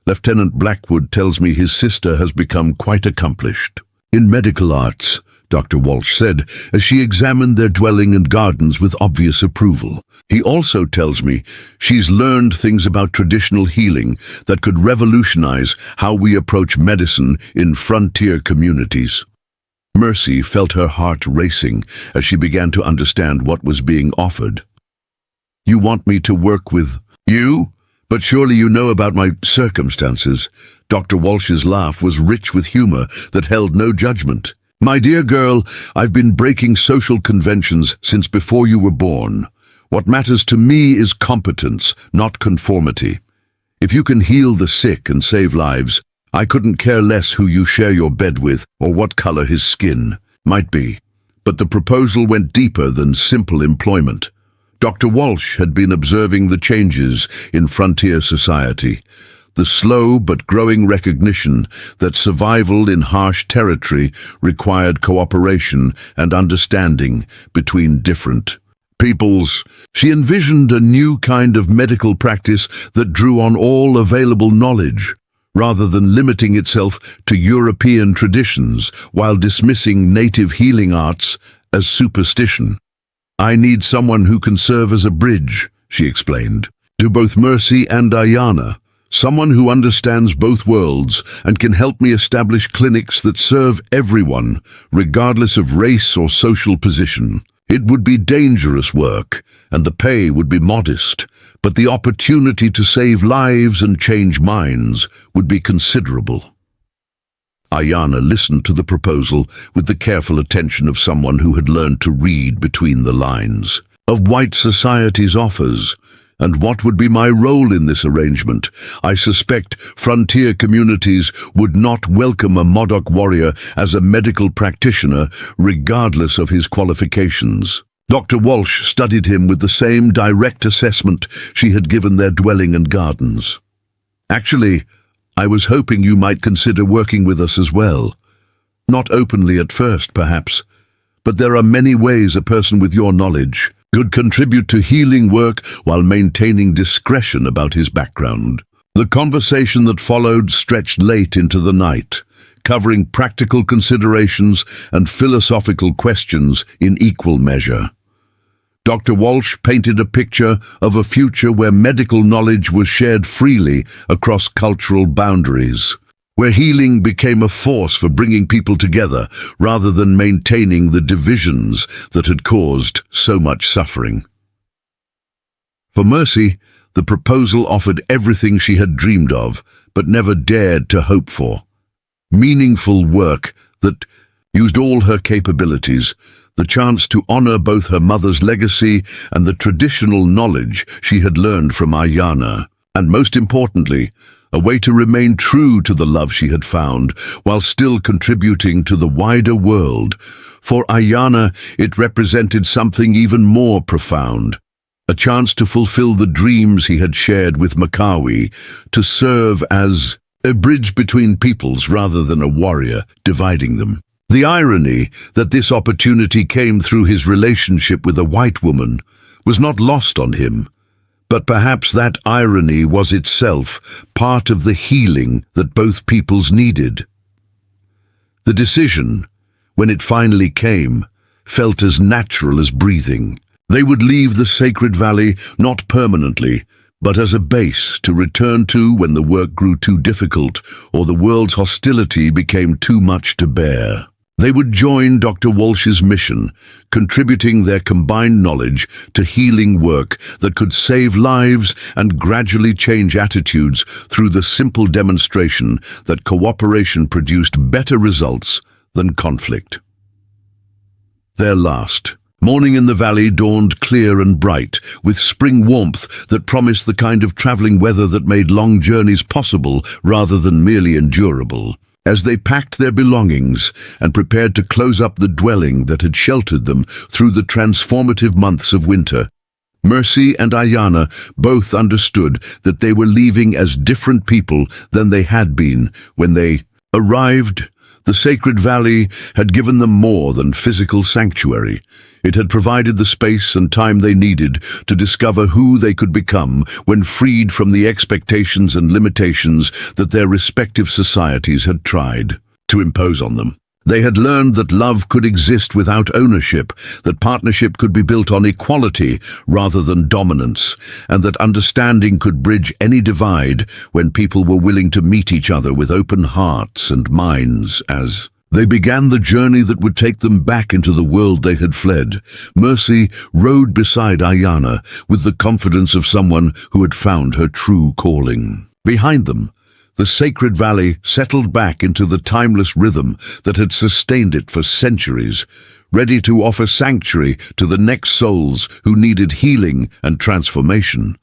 Lieutenant Blackwood tells me his sister has become quite accomplished in medical arts, Dr. Walsh said, as she examined their dwelling and gardens with obvious approval. He also tells me she's learned things about traditional healing that could revolutionize how we approach medicine in frontier communities. Mercy felt her heart racing as she began to understand what was being offered. "You want me to work with you? But surely you know about my circumstances." Dr. Walsh's laugh was rich with humor that held no judgment. "My dear girl, I've been breaking social conventions since before you were born. What matters to me is competence, not conformity. If you can heal the sick and save lives, I couldn't care less who you share your bed with or what color his skin might be." But the proposal went deeper than simple employment. Dr. Walsh had been observing the changes in frontier society, the slow but growing recognition that survival in harsh territory required cooperation and understanding between different peoples. She envisioned a new kind of medical practice that drew on all available knowledge, rather than limiting itself to European traditions while dismissing native healing arts as superstition. "I need someone who can serve as a bridge," she explained, "to both Mercy and Ayana. Someone who understands both worlds and can help me establish clinics that serve everyone, regardless of race or social position. It would be dangerous work, and the pay would be modest, but the opportunity to save lives and change minds would be considerable." Ayana listened to the proposal with the careful attention of someone who had learned to read between the lines. "Of white society's offers, and what would be my role in this arrangement? I suspect frontier communities would not welcome a Modoc warrior as a medical practitioner, regardless of his qualifications." Dr. Walsh studied him with the same direct assessment she had given their dwelling and gardens. "Actually, I was hoping you might consider working with us as well. Not openly at first, perhaps, but there are many ways a person with your knowledge could contribute to healing work while maintaining discretion about his background." The conversation that followed stretched late into the night, covering practical considerations and philosophical questions in equal measure. Dr. Walsh painted a picture of a future where medical knowledge was shared freely across cultural boundaries, where healing became a force for bringing people together rather than maintaining the divisions that had caused so much suffering. For Mercy, the proposal offered everything she had dreamed of, but never dared to hope for. Meaningful work that used all her capabilities, the chance to honor both her mother's legacy and the traditional knowledge she had learned from Ayanna, and most importantly, a way to remain true to the love she had found, while still contributing to the wider world. For Ayanna, it represented something even more profound, a chance to fulfill the dreams he had shared with Makawi, to serve as a bridge between peoples rather than a warrior dividing them. The irony that this opportunity came through his relationship with a white woman was not lost on him, but perhaps that irony was itself part of the healing that both peoples needed. The decision, when it finally came, felt as natural as breathing. They would leave the sacred valley not permanently, but as a base to return to when the work grew too difficult or the world's hostility became too much to bear. They would join Dr. Walsh's mission, contributing their combined knowledge to healing work that could save lives and gradually change attitudes through the simple demonstration that cooperation produced better results than conflict. Their last morning in the valley dawned clear and bright, with spring warmth that promised the kind of traveling weather that made long journeys possible rather than merely endurable. As they packed their belongings and prepared to close up the dwelling that had sheltered them through the transformative months of winter, Mercy and Ayanna both understood that they were leaving as different people than they had been when they arrived. The sacred valley had given them more than physical sanctuary. It had provided the space and time they needed to discover who they could become when freed from the expectations and limitations that their respective societies had tried to impose on them. They had learned that love could exist without ownership, that partnership could be built on equality rather than dominance, and that understanding could bridge any divide when people were willing to meet each other with open hearts and minds. As they began the journey that would take them back into the world they had fled, Mercy rode beside Ayanna with the confidence of someone who had found her true calling. Behind them, the sacred valley settled back into the timeless rhythm that had sustained it for centuries, ready to offer sanctuary to the next souls who needed healing and transformation.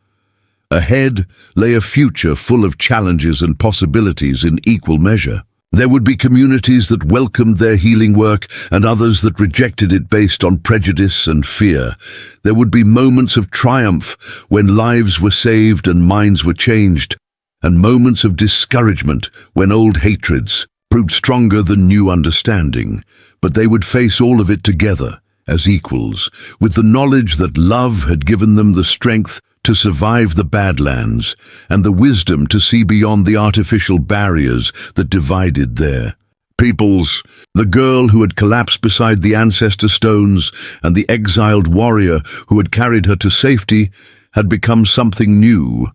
Ahead lay a future full of challenges and possibilities in equal measure. There would be communities that welcomed their healing work and others that rejected it based on prejudice and fear. There would be moments of triumph when lives were saved and minds were changed, and moments of discouragement when old hatreds proved stronger than new understanding. But they would face all of it together as equals, with the knowledge that love had given them the strength to survive the Badlands and the wisdom to see beyond the artificial barriers that divided their peoples. The girl who had collapsed beside the ancestor stones and the exiled warrior who had carried her to safety had become something new.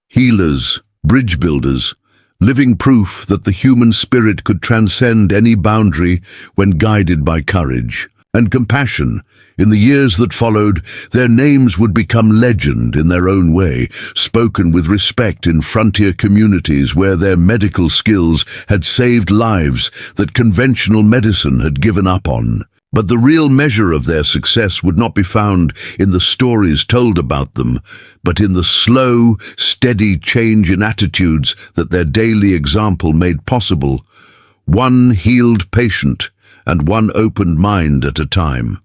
Healers, bridge builders, living proof that the human spirit could transcend any boundary when guided by courage and compassion. In the years that followed, their names would become legend in their own way, spoken with respect in frontier communities where their medical skills had saved lives that conventional medicine had given up on. But the real measure of their success would not be found in the stories told about them, but in the slow, steady change in attitudes that their daily example made possible. One healed patient and one opened mind at a time.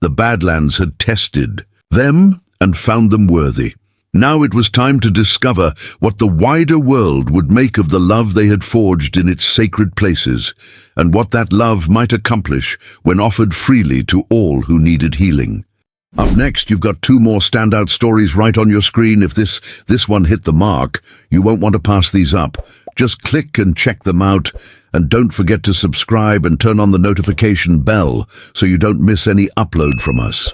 The Badlands had tested them and found them worthy. Now it was time to discover what the wider world would make of the love they had forged in its sacred places, and what that love might accomplish when offered freely to all who needed healing. Up next, you've got 2 more standout stories right on your screen. If this one hit the mark, you won't want to pass these up. Just click and check them out, and don't forget to subscribe and turn on the notification bell so you don't miss any upload from us.